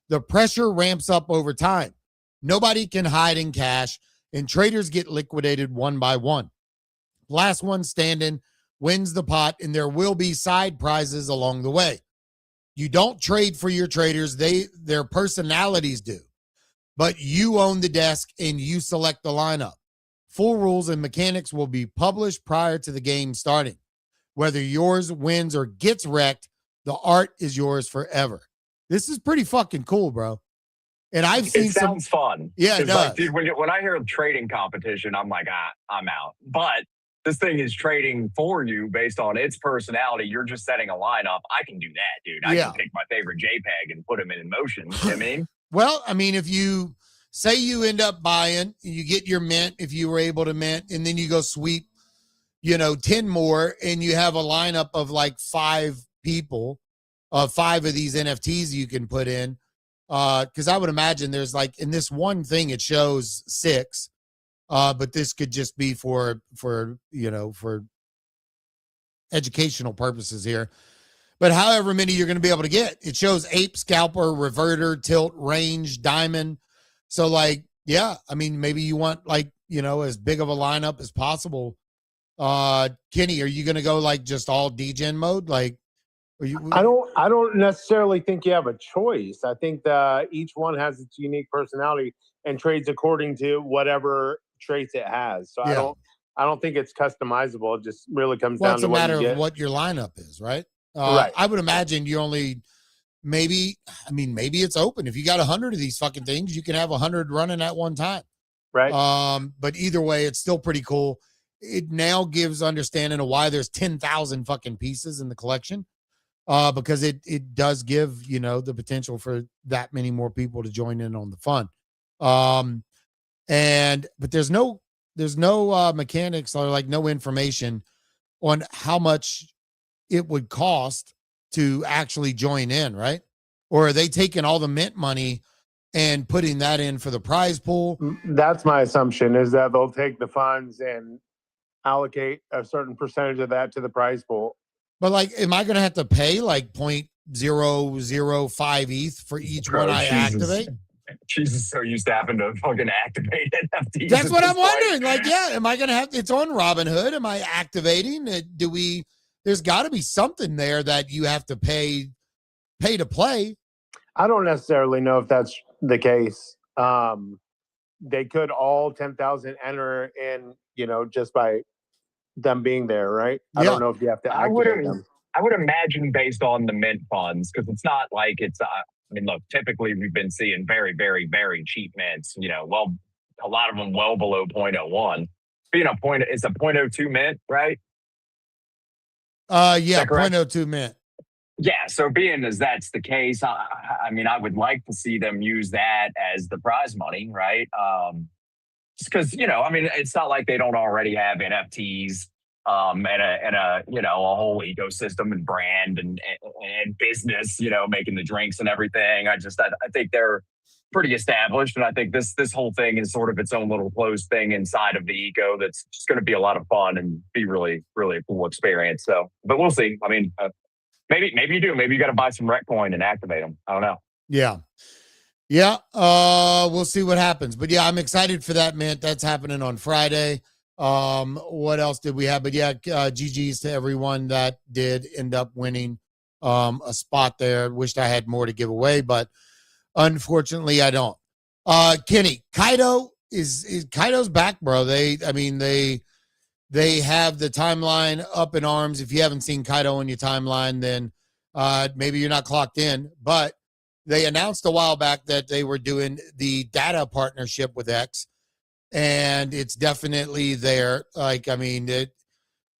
The pressure ramps up over time. Nobody can hide in cash, and traders get liquidated one by one. Last one standing wins the pot, and there will be side prizes along the way. You don't trade for your traders, their personalities do. but you own the desk and you select the lineup. Full rules and mechanics will be published prior to the game starting. Whether yours wins or gets wrecked, the art is yours forever. This is pretty fucking cool, bro. And I've seen it sounds fun. Yeah, it does. Like, dude, when I hear a trading competition, I'm like, I'm out. But this thing is trading for you based on its personality. You're just setting a lineup. I can do that, dude. I can pick my favorite JPEG and put them in motion. You know what I mean? Well, I mean, if you say you end up buying, you get your mint if you were able to mint, and then you go sweep, 10 more, and you have a lineup of like 5 people, 5 of these NFTs you can put in. Because I would imagine there's like in this one thing it shows 6, but this could just be for educational purposes here. But however many you're going to be able to get, it shows ape, scalper, reverter, tilt, range, diamond. So like, yeah, I mean, maybe you want like as big of a lineup as possible. Kenny, are you going to go like just all degen mode? Like, I don't necessarily think you have a choice. I think that each one has its unique personality and trades according to whatever traits it has. So yeah. I don't think it's customizable. It just really comes down to what you get. It's a matter of what your lineup is, right? Right. I would imagine you only maybe it's open. If you got 100 of these fucking things, you can have 100 running at one time. Right. But either way, it's still pretty cool. It now gives understanding of why there's 10,000 fucking pieces in the collection. Because it does give, the potential for that many more people to join in on the fun. But there's no mechanics or like no information on how much it would cost to actually join in, right? Or are they taking all the mint money and putting that in for the prize pool? That's my assumption, is that they'll take the funds and allocate a certain percentage of that to the prize pool. But like, am I going to have to pay like 0.005 ETH for each one I activate? Jesus, so used to having to fucking activate NFTs. That's what I'm wondering. Like, yeah, am I going to have, it's on Robinhood. Am I activating it? There's got to be something there that you have to pay to play. I don't necessarily know if that's the case. They could all 10,000 enter in, just by them being there, right? I don't know if you have to activate them. I would imagine based on the mint funds, because it's not like it's, look, typically we've been seeing very, very, very cheap mints, a lot of them well below 0.01. It's a 0.02 mint, right? Yeah, 0.02 mint. Yeah, so being as that's the case, I would like to see them use that as the prize money, right? Because it's not like they don't already have NFTs and a whole ecosystem and brand and business, making the drinks and everything. I think they're pretty established, and I think this whole thing is sort of its own little closed thing inside of the eco that's just going to be a lot of fun and be really, really a cool experience. So, but we'll see. Maybe you do. Maybe you got to buy some rec coin and activate them. I don't know. Yeah. We'll see what happens. But yeah, I'm excited for that mint. That's happening on Friday. What else did we have? But yeah, GG's to everyone that did end up winning a spot there. Wished I had more to give away, but unfortunately I don't. Kenny, Kaido is Kaido's back, bro. They have the timeline up in arms. If you haven't seen Kaido on your timeline, then maybe you're not clocked in, but they announced a while back that they were doing the data partnership with X, and it's definitely there. They're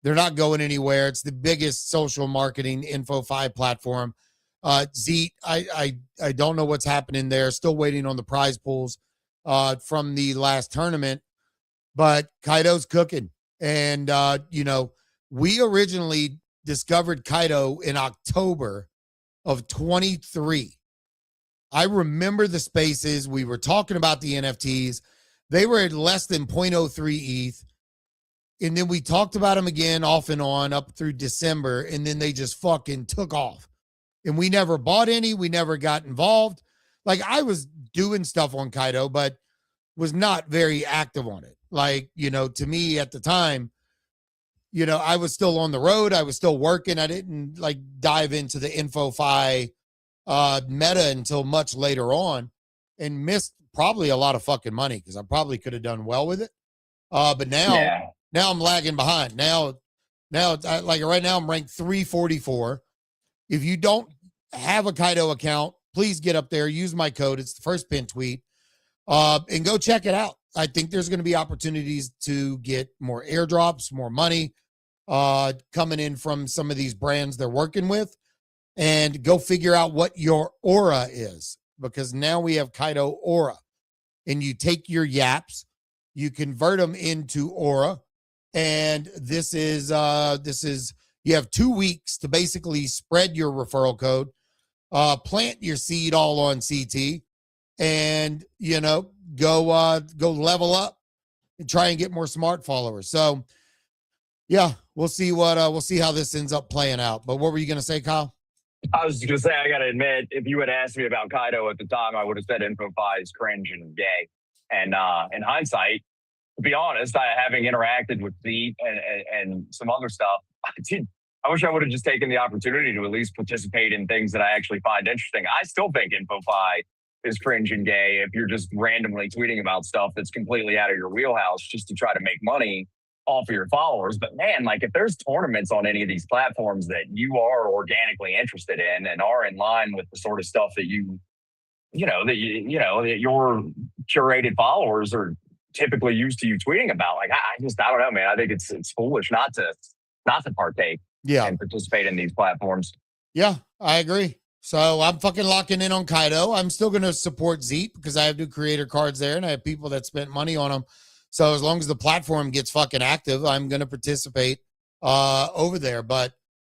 not going anywhere. It's the biggest social marketing info-fi platform. Zeet, I don't know what's happening there. Still waiting on the prize pools from the last tournament, but Kaido's cooking. And, we originally discovered Kaido in October of 23. I remember the spaces. We were talking about the NFTs. They were at less than 0.03 ETH. And then we talked about them again off and on up through December. And then they just fucking took off. And we never bought any. We never got involved. Like, I was doing stuff on Kaido, but was not very active on it. Like, to me at the time, I was still on the road. I was still working. I didn't dive into the info-fi meta until much later on, and missed probably a lot of fucking money because I probably could have done well with it. But now I'm lagging behind. Now it's like right now I'm ranked 344. If you don't have a Kaido account, please get up there, use my code. It's the first pin tweet, and go check it out. I think there's going to be opportunities to get more airdrops, more money coming in from some of these brands they're working with, and go figure out what your aura is, because now we have Kaido Aura, and you take your yaps, you convert them into aura, and this is you have 2 weeks to basically spread your referral code, plant your seed all on CT, and go level up and try and get more smart followers. So yeah, we'll see how this ends up playing out. But what were you gonna say, Kyle? I was going to say, I got to admit, if you had asked me about Kaido at the time, I would have said InfoFi is cringe and gay. And in hindsight, to be honest, having interacted with Zeke and some other stuff, I wish I would have just taken the opportunity to at least participate in things that I actually find interesting. I still think InfoFi is cringe and gay if you're just randomly tweeting about stuff that's completely out of your wheelhouse just to try to make money off of your followers. But man, like if there's tournaments on any of these platforms that you are organically interested in and are in line with the sort of stuff that that your curated followers are typically used to you tweeting about, like I don't know, man. I think it's foolish not to partake and participate in these platforms. Yeah, I agree. So I'm fucking locking in on Kaido. I'm still going to support Zeep because I have new creator cards there and I have people that spent money on them. So as long as the platform gets fucking active, I'm going to participate over there. But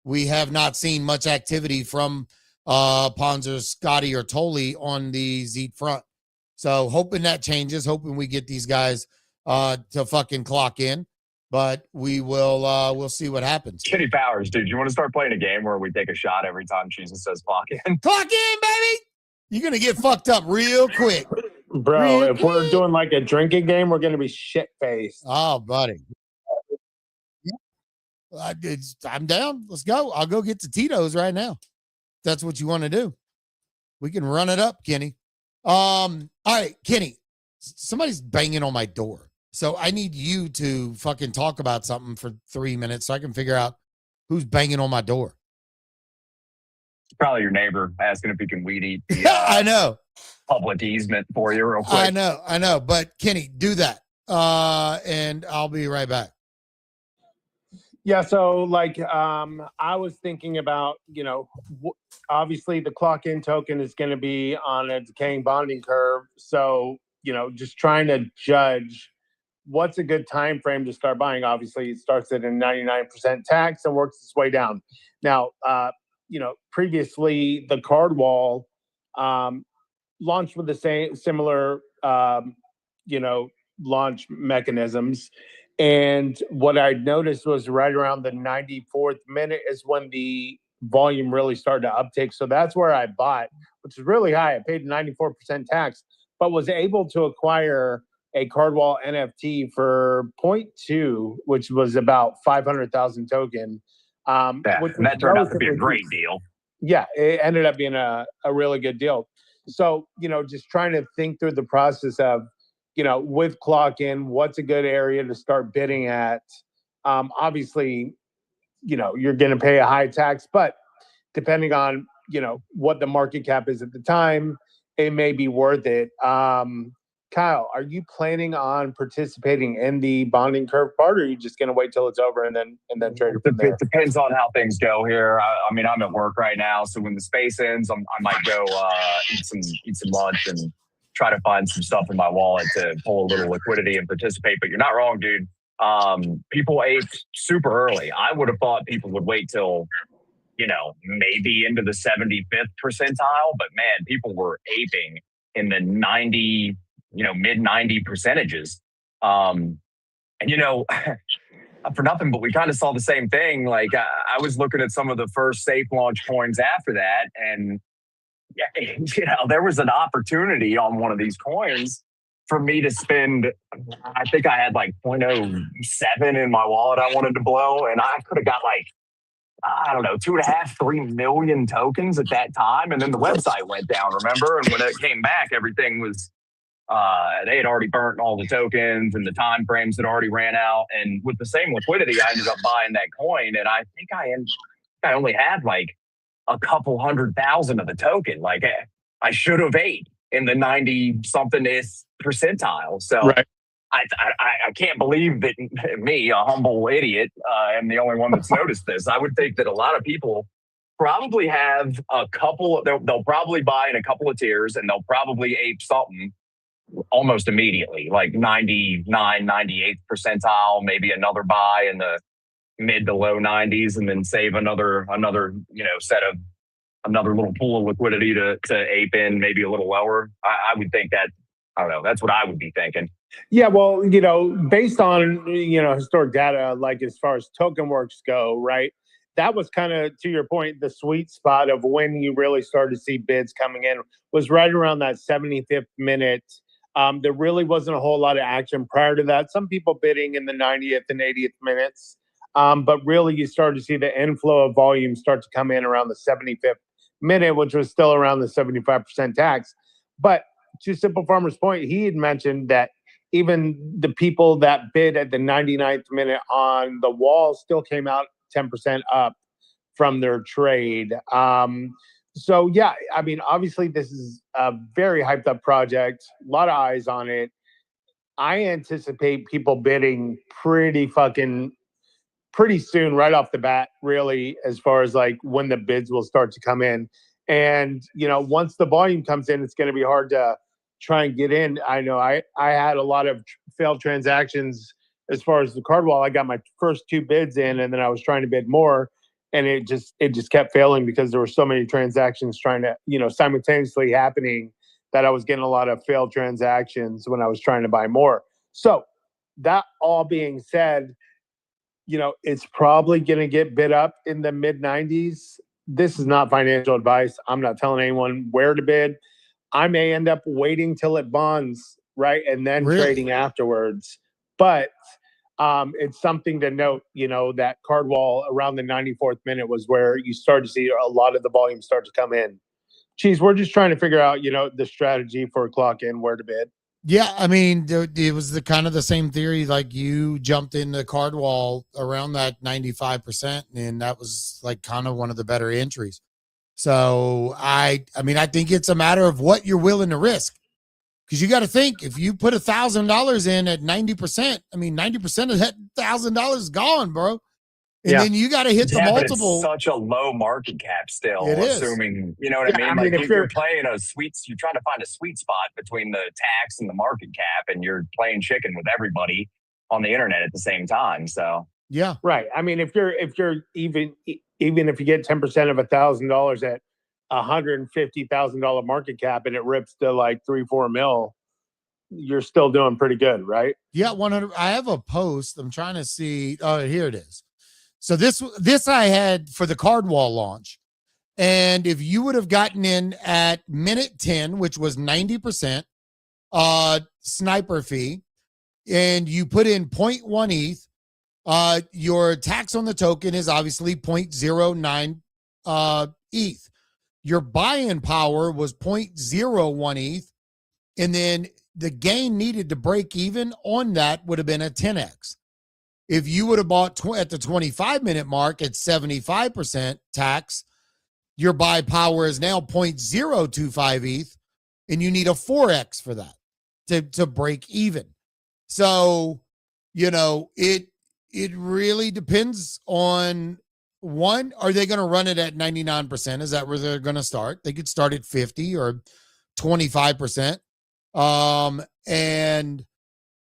we have not seen much activity from Ponzer, Scotty, or Tolly on the Zeep front. So hoping that changes, hoping we get these guys to fucking clock in. But we'll see what happens. Kitty Powers, dude, you want to start playing a game where we take a shot every time Jesus says clock in? Clock in, baby! You're going to get fucked up real quick. Bro, if we're doing like a drinking game, we're going to be shit-faced. Oh, buddy. I'm down. Let's go. I'll go get the Tito's right now. If that's what you want to do. We can run it up, Kenny. All right, Kenny, somebody's banging on my door. So I need you to fucking talk about something for 3 minutes so I can figure out who's banging on my door. It's probably your neighbor asking if he can weed eat the I know. Public easement for you real quick. I know. But Kenny, do that. And I'll be right back. Yeah, so like I was thinking about, obviously the clock-in token is going to be on a decaying bonding curve. So, just trying to judge what's a good time frame to start buying. Obviously, it starts at a 99% tax and works its way down. Now, previously the card wall launched with the similar, launch mechanisms. And what I noticed was right around the 94th minute is when the volume really started to uptake. So that's where I bought, which is really high. I paid 94% tax, but was able to acquire a Cardwall NFT for 0.2, which was about 500,000 token. Which that turned out to be a great deal. Yeah, it ended up being a really good deal. So, just trying to think through the process of, with clock-in, what's a good area to start bidding at? Obviously, you're going to pay a high tax, but depending on, what the market cap is at the time, it may be worth it. Kyle, are you planning on participating in the bonding curve part, or are you just going to wait till it's over and then trade it from there? It depends on how things go here. I mean, I'm at work right now, so when the space ends, I might go eat some lunch and try to find some stuff in my wallet to pull a little liquidity and participate. But you're not wrong, dude. People ate super early. I would have thought people would wait till, maybe into the 75th percentile. But man, people were aping in the 90, mid 90 percentages. And, for nothing, but we kind of saw the same thing. Like I was looking at some of the first safe launch coins after that, and there was an opportunity on one of these coins for me to spend. I think I had like 0.07 in my wallet I wanted to blow, and I could have got like, I don't know, 2.5, 3 million tokens at that time. And then the website went down, remember? And when it came back, everything was They had already burnt all the tokens and the time frames had already ran out. And with the same liquidity, I ended up buying that coin. And I think I only had like a couple 100,000 of the token. Like I should have ate in the 90 something percentile. So right. I can't believe that me, a humble idiot, am the only one that's noticed this. I would think that a lot of people probably have a couple. They'll probably buy in a couple of tiers, and they'll probably ape something almost immediately, like 99, 98th percentile, maybe another buy in the mid to low 90s, and then save another set of another little pool of liquidity to ape in maybe a little lower. I would think that, I don't know, that's what I would be thinking. Yeah, well, based on historic data, like as far as token works go, right? That was kind of, to your point, the sweet spot of when you really started to see bids coming in was right around that 75th minute. There really wasn't a whole lot of action prior to that. Some people bidding in the 90th and 80th minutes. But really, you started to see the inflow of volume start to come in around the 75th minute, which was still around the 75% tax. But to Simple Farmer's point, he had mentioned that even the people that bid at the 99th minute on the wall still came out 10% up from their trade. So, yeah, I mean, obviously, this is a very hyped up project, a lot of eyes on it. I anticipate people bidding pretty soon, right off the bat, really, as far as like when the bids will start to come in. And, once the volume comes in, it's going to be hard to try and get in. I know I had a lot of failed transactions as far as the card wall. I got my first 2 bids in, and then I was trying to bid more, and it just kept failing because there were so many transactions trying to, simultaneously happening, that I was getting a lot of failed transactions when I was trying to buy more. So that all being said, it's probably going to get bid up in the mid 90s. This is not financial advice. I'm not telling anyone where to bid. I may end up waiting till it bonds, right, and then trading afterwards. But it's something to note, that card wall around the 94th minute was where you started to see a lot of the volume start to come in. Geez, we're just trying to figure out, the strategy for clock in, where to bid. Yeah, I mean, it was the kind of the same theory. Like, you jumped in the card wall around that 95%, and that was like kind of one of the better entries. So I mean, I think it's a matter of what you're willing to risk, because you got to think, if you put $1,000 in at 90%, I mean, 90% of that $1,000 is gone, bro. And then you got to hit the multiple. But it's such a low market cap still, it is. Assuming, you know what I mean? Like, if you're playing you're trying to find a sweet spot between the tax and the market cap, and you're playing chicken with everybody on the internet at the same time. So, yeah. Right. I mean, if you're even if you get 10% of $1,000 at $150,000 market cap, and it rips to like 3-4 mil, you're still doing pretty good, right? Yeah, 100. I have a post. I'm trying to see. Oh, here it is. So this I had for the card wall launch. And if you would have gotten in at minute 10, which was 90% sniper fee, and you put in 0.1 ETH, your tax on the token is obviously 0.09 ETH. Your buy-in power was 0.01 ETH, and then the gain needed to break even on that would have been a 10x. If you would have bought at the 25-minute mark at 75% tax, your buy power is now 0.025 ETH, and you need a 4x for that to break even. So, it really depends on, one, are they going to run it at 99%? Is that where they're going to start? They could start at 50 or 25%. And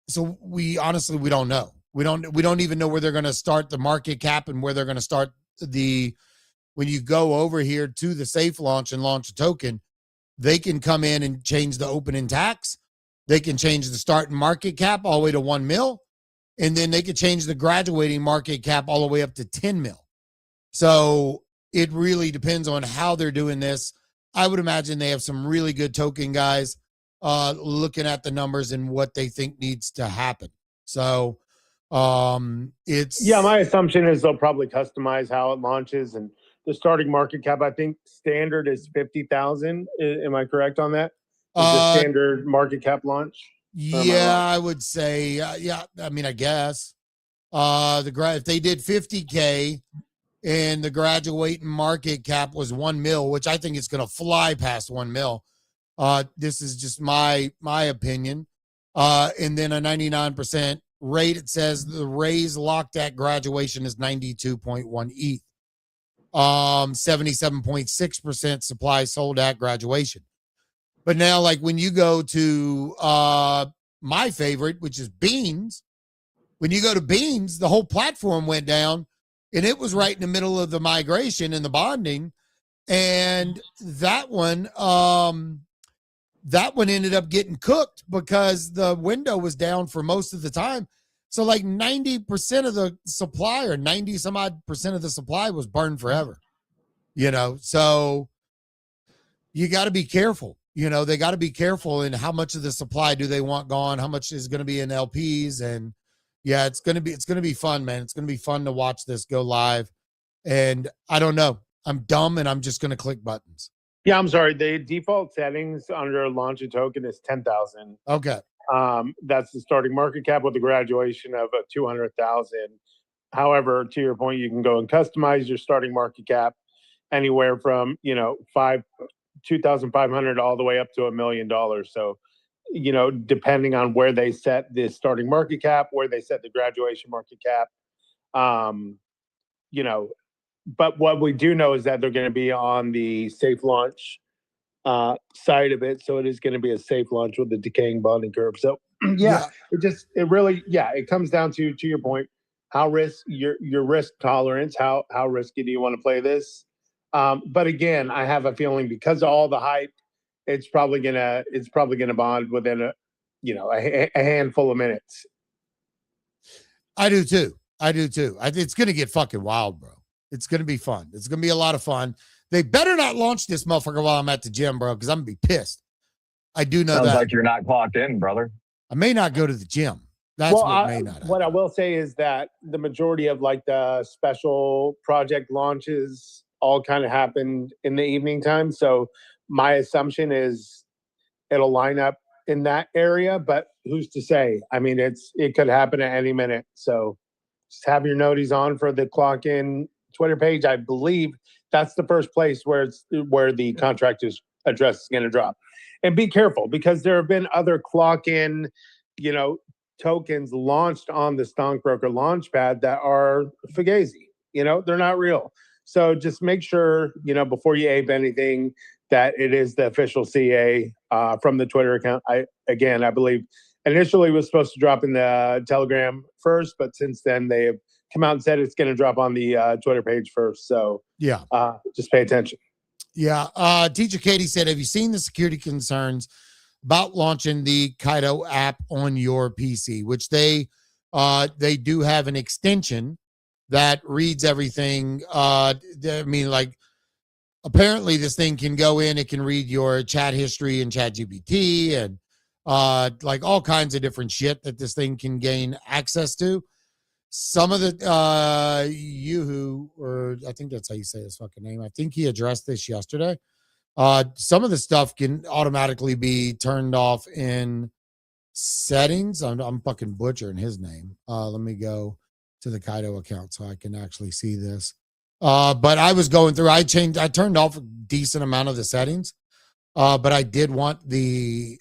so we don't know. We don't even know where they're going to start the market cap, and where they're going to start when you go over here to the safe launch and launch a token, they can come in and change the opening tax. They can change the starting market cap all the way to 1 mil. And then they could change the graduating market cap all the way up to 10 mil. So it really depends on how they're doing this. I would imagine they have some really good token guys looking at the numbers and what they think needs to happen. So my assumption is they'll probably customize how it launches, and the starting market cap, I think standard is 50,000. Am I correct on that? The standard market cap launch? Yeah, I would say, yeah. I mean, I guess if they did 50K and the graduating market cap was 1 mil, which I think it's going to fly past 1 mil. This is just my opinion. And then a 99% rate. It says the raise locked at graduation is 92.1 ETH. 77.6% supply sold at graduation. But now, like when you go to my favorite, which is Beans, when you go to Beans, the whole platform went down, and it was right in the middle of the migration and the bonding, and that one ended up getting cooked because the window was down for most of the time. So like 90% of the supply, or 90 some odd percent of the supply, was burned forever. So you got to be careful. They got to be careful in how much of the supply do they want gone, how much is going to be in LPs. And yeah, it's going to be fun, man. It's going to be fun to watch this go live. And I don't know, I'm dumb and I'm just going to click buttons. Yeah, I'm sorry. The default settings under launch a token is 10,000. Okay. That's the starting market cap with a graduation of 200,000. However, to your point, you can go and customize your starting market cap anywhere from, 2,500 all the way up to $1 million. So, depending on where they set the starting market cap, where they set the graduation market cap, but what we do know is that they're going to be on the safe launch side of it. So it is going to be a safe launch with the decaying bonding curve. So it comes down to your point, your risk tolerance, how risky do you want to play this? But again, I have a feeling because of all the hype, it's probably gonna bond within a handful of minutes. I do too. It's gonna get fucking wild, bro. It's gonna be fun. It's gonna be a lot of fun. They better not launch this motherfucker while I'm at the gym, bro, because I'm gonna be pissed. I do know Sounds that. like you're not clocked in, brother. I may not go to the gym. That's what may not happen. What I will say is that the majority of like the special project launches all kind of happened in the evening time. So my assumption is it'll line up in that area, but who's to say? I mean, it could happen at any minute. So just have your noties on for the CLOCKIN Twitter page. I believe that's the first place where the contract address is going to drop. And be careful, because there have been other CLOCKIN, tokens launched on the STONKBROKER Launchpad that are fugazi. They're not real. So just make sure, before you ape anything, that it is the official CA from the Twitter account. I believe initially it was supposed to drop in the Telegram first, but since then they have come out and said it's going to drop on the Twitter page first. So yeah, just pay attention. Yeah. Teacher Katie said, have you seen the security concerns about launching the Kaido app on your PC, which they do have an extension that reads everything. Apparently this thing can go in, it can read your chat history and ChatGPT and all kinds of different shit that this thing can gain access to. Some of the Yuhu, or I think that's how you say his fucking name, I think he addressed this yesterday. Some of the stuff can automatically be turned off in settings. I'm fucking butchering his name. Let me go to the Kaido account so I can actually see this. But I was going through, I turned off a decent amount of the settings. But I did want the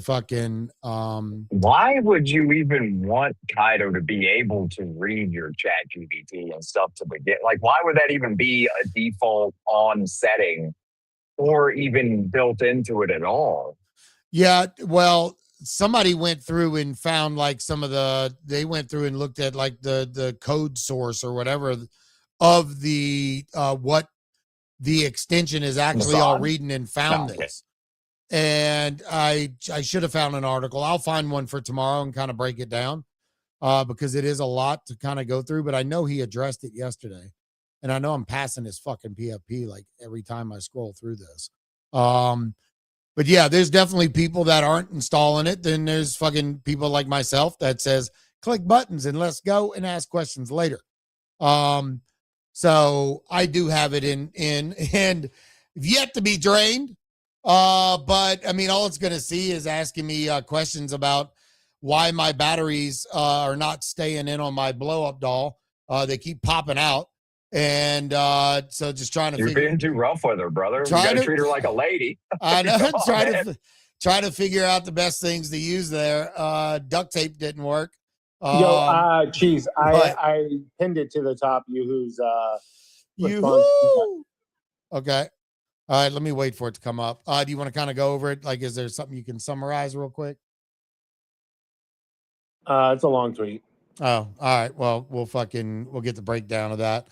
fucking why would you even want Kaido to be able to read your chat GPT and stuff to begin? Like, why would that even be a default on setting or even built into it at all? Yeah, well, somebody went through and found they went through and looked at like the code source or whatever of the what the extension is actually all reading, and found this. And I should have found an article. I'll find one for tomorrow and kind of break it down because it is a lot to kind of go through, but I know he addressed it yesterday. And I know I'm passing his fucking PFP like every time I scroll through this. But yeah, there's definitely people that aren't installing it. Then there's fucking people like myself that says, click buttons and let's go and ask questions later. So I do have it in and yet to be drained. But I mean, all it's going to see is asking me questions about why my batteries are not staying in on my blow up doll. They keep popping out. And so just trying to You're being too rough with her, brother. You got to treat her like a lady. I know. Try to figure out the best things to use there. Duct tape didn't work. Cheese. I pinned it to the top. Yoo-hoo's Okay. All right, let me wait for it to come up. Do you want to kind of go over it? Like, is there something you can summarize real quick? It's a long tweet. Oh, all right. Well, we'll get the breakdown of that.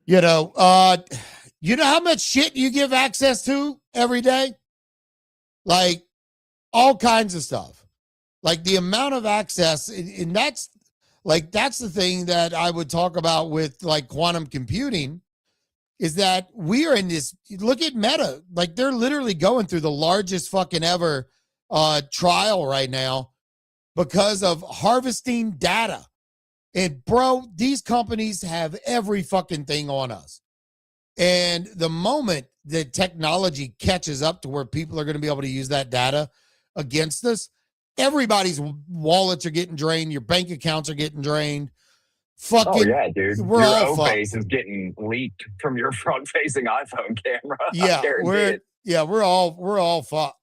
You know how much shit you give access to every day? Like all kinds of stuff. Like the amount of access, and that's the thing that I would talk about with like quantum computing. Is that we are in this, look at Meta, like they're literally going through the largest fucking ever trial right now because of harvesting data. And bro, these companies have every fucking thing on us. And the moment that technology catches up to where people are going to be able to use that data against us, everybody's wallets are getting drained, your bank accounts are getting drained. Fucking, oh yeah, dude! Your O-face is getting leaked from your front-facing iPhone camera. Yeah, we're all fucked.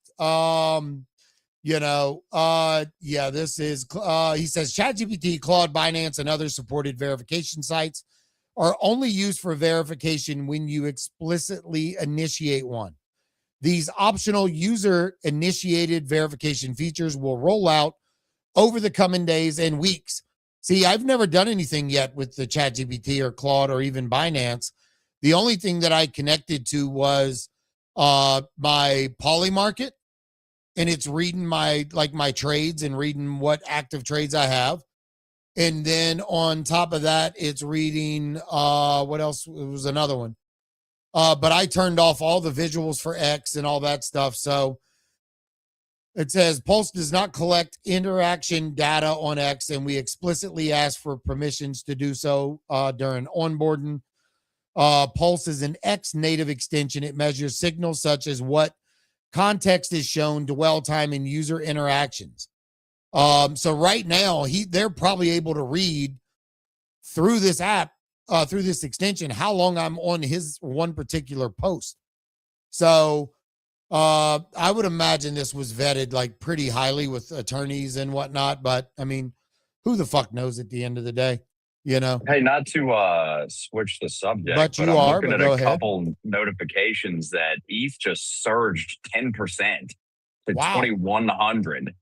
This is. He says ChatGPT, Claude, Binance, and other supported verification sites are only used for verification when you explicitly initiate one. These optional user-initiated verification features will roll out over the coming days and weeks. See, I've never done anything yet with the ChatGPT or Claude or even Binance. The only thing that I connected to was my Poly Market, and it's reading my trades and reading what active trades I have. And then on top of that, it's reading what else? It was another one. But I turned off all the visuals for X and all that stuff. So it says Pulse does not collect interaction data on X, and we explicitly ask for permissions to do so during onboarding. Pulse is an X native extension. It measures signals such as what context is shown, dwell time, and user interactions. So right now, they're probably able to read through this app, through this extension, how long I'm on his one particular post. So I would imagine this was vetted like pretty highly with attorneys and whatnot, but I mean, who the fuck knows at the end of the day, you know? Hey, not to switch the subject, but I'm looking at a couple notifications that ETH just surged 10% to 2,100.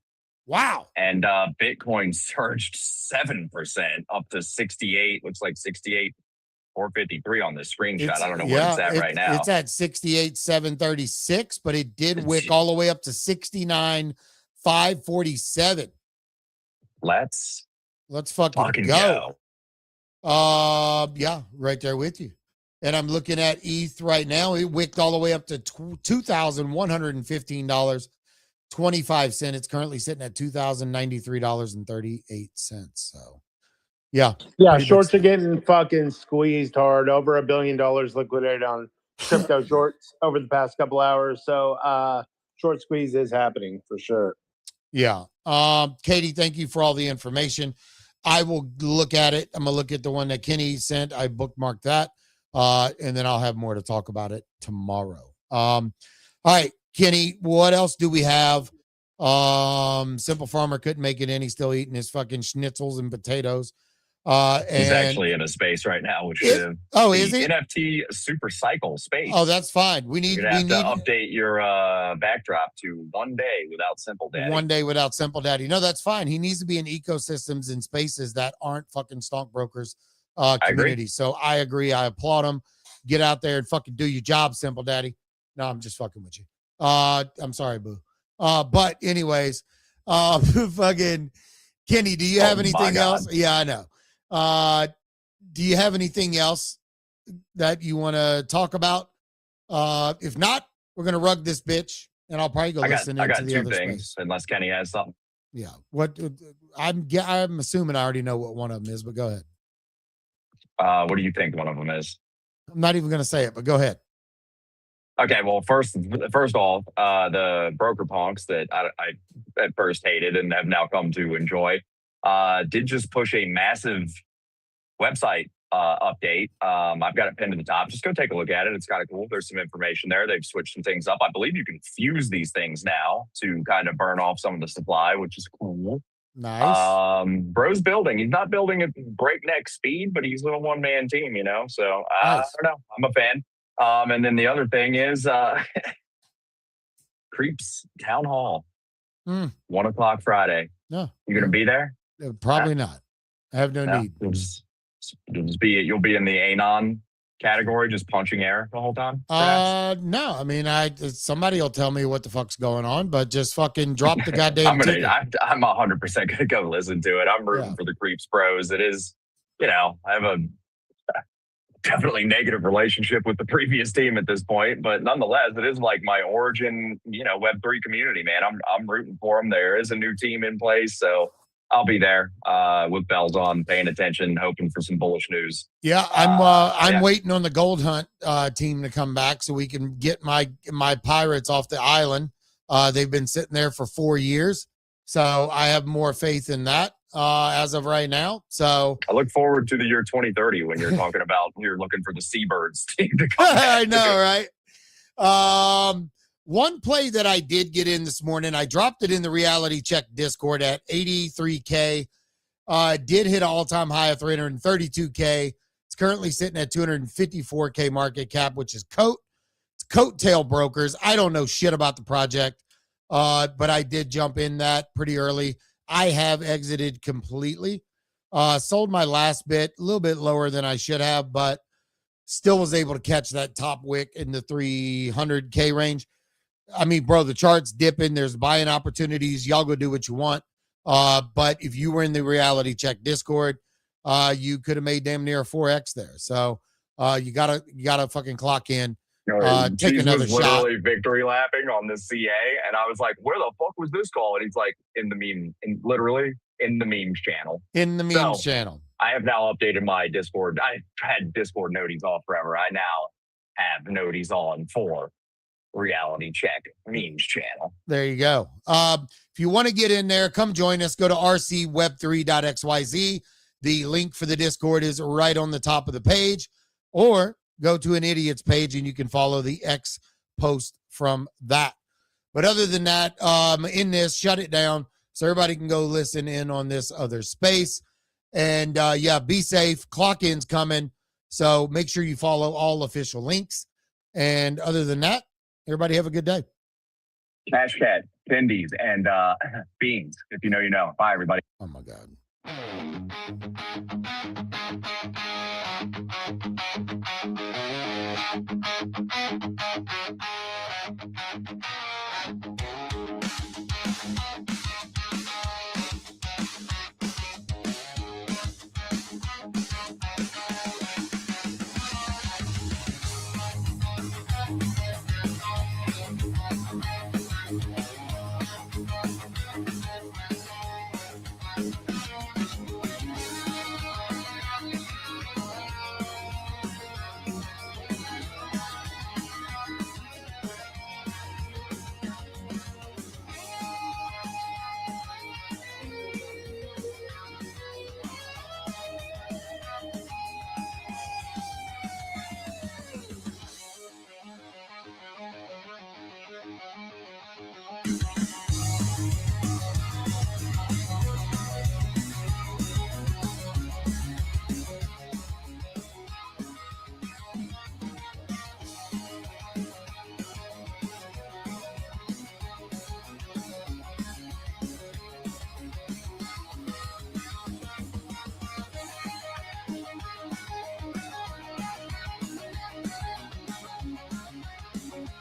Wow. And Bitcoin surged 7% up to 68, looks like 68,453 on this screenshot. I don't know where it's at right now. It's at 68,736, but it did wick all the way up to 69,547. Let's fucking go. Yeah, right there with you. And I'm looking at ETH right now. It wicked all the way up to $2,115.25. It's currently sitting at $2,093.38. So yeah. Shorts are getting fucking squeezed hard. Over $1 billion liquidated on crypto shorts over the past couple hours. So short squeeze is happening for sure. Yeah. Katie, thank you for all the information. I will look at it. I'm gonna look at the one that Kenny sent. I bookmarked that. And then I'll have more to talk about it tomorrow. All right, Kenny, what else do we have? Simple Farmer couldn't make it in. He's still eating his fucking schnitzels and potatoes. He's actually in a space right now, which is he? NFT super cycle space. Oh, that's fine. We need to update your backdrop to 1 day without Simple Daddy. 1 day without Simple Daddy. No, that's fine. He needs to be in ecosystems and spaces that aren't fucking stockbrokers community. So I agree. I applaud him. Get out there and fucking do your job, Simple Daddy. No, I'm just fucking with you. I'm sorry, boo. But anyways, fucking Kenny, do you have anything else? Yeah, I know. Do you have anything else that you want to talk about? If not, we're gonna rug this bitch, and I'll probably go listen into the other things, unless Kenny has something. Yeah. What I'm assuming I already know what one of them is, but go ahead. What do you think one of them is? I'm not even gonna say it, but go ahead. Okay, well, first off, the broker punks that I at first hated and have now come to enjoy did just push a massive website update. I've got it pinned to the top. Just go take a look at it. It's kind of cool. There's some information there. They've switched some things up. I believe you can fuse these things now to kind of burn off some of the supply, which is cool. Nice. Bro's building. He's not building at breakneck speed, but he's a little one-man team, you know? So I don't know. I'm a fan. And then the other thing is Creeps Town Hall, 1 o'clock Friday. No. You going to be there? Probably not. I have no need. You'll be in the Anon category, just punching air the whole time? No. I mean, somebody will tell me what the fuck's going on, but just fucking drop the goddamn ticket. I'm 100% gonna go listen to it. I'm rooting for the Creeps Bros. It is, I have a definitely negative relationship with the previous team at this point, but nonetheless, it is like my origin, Web3 community, man. I'm rooting for them. There is a new team in place, so I'll be there with bells on, paying attention, hoping for some bullish news. Yeah, I'm waiting on the Gold Hunt team to come back so we can get my pirates off the island. They've been sitting there for 4 years, so I have more faith in that as of right now. So I look forward to the year 2030 when you're talking about you're looking for the Seabirds team to come back. I know, right? One play that I did get in this morning, I dropped it in the Reality Check Discord at 83K. Did hit an all-time high of 332K. It's currently sitting at 254K market cap, which is It's Coattail Brokers. I don't know shit about the project, but I did jump in that pretty early. I have exited completely. Sold my last bit, a little bit lower than I should have, but still was able to catch that top wick in the 300K range. I mean, bro, the chart's dipping. There's buying opportunities. Y'all go do what you want. But if you were in the Reality Check Discord, you could have made damn near a 4X there. So you gotta fucking clock in. Take another shot. Literally victory lapping on this CA, and I was like, "Where the fuck was this call?" And he's like, "In the meme, literally in the memes channel." In the memes channel. I have now updated my Discord. I had Discord noties off forever. I now have noties on for Reality Check memes channel. There you go. If you want to get in there, come join us. Go to rcweb3.xyz. The link for the Discord is right on the top of the page, or go to an idiot's page and you can follow the X post from that. But other than that, in this, shut it down so everybody can go listen in on this other space. And be safe. Clock-in's coming. So make sure you follow all official links. And other than that, everybody have a good day. Cash Cat, Pindies, and Beans. If you know, you know. Bye, everybody. Oh, my God.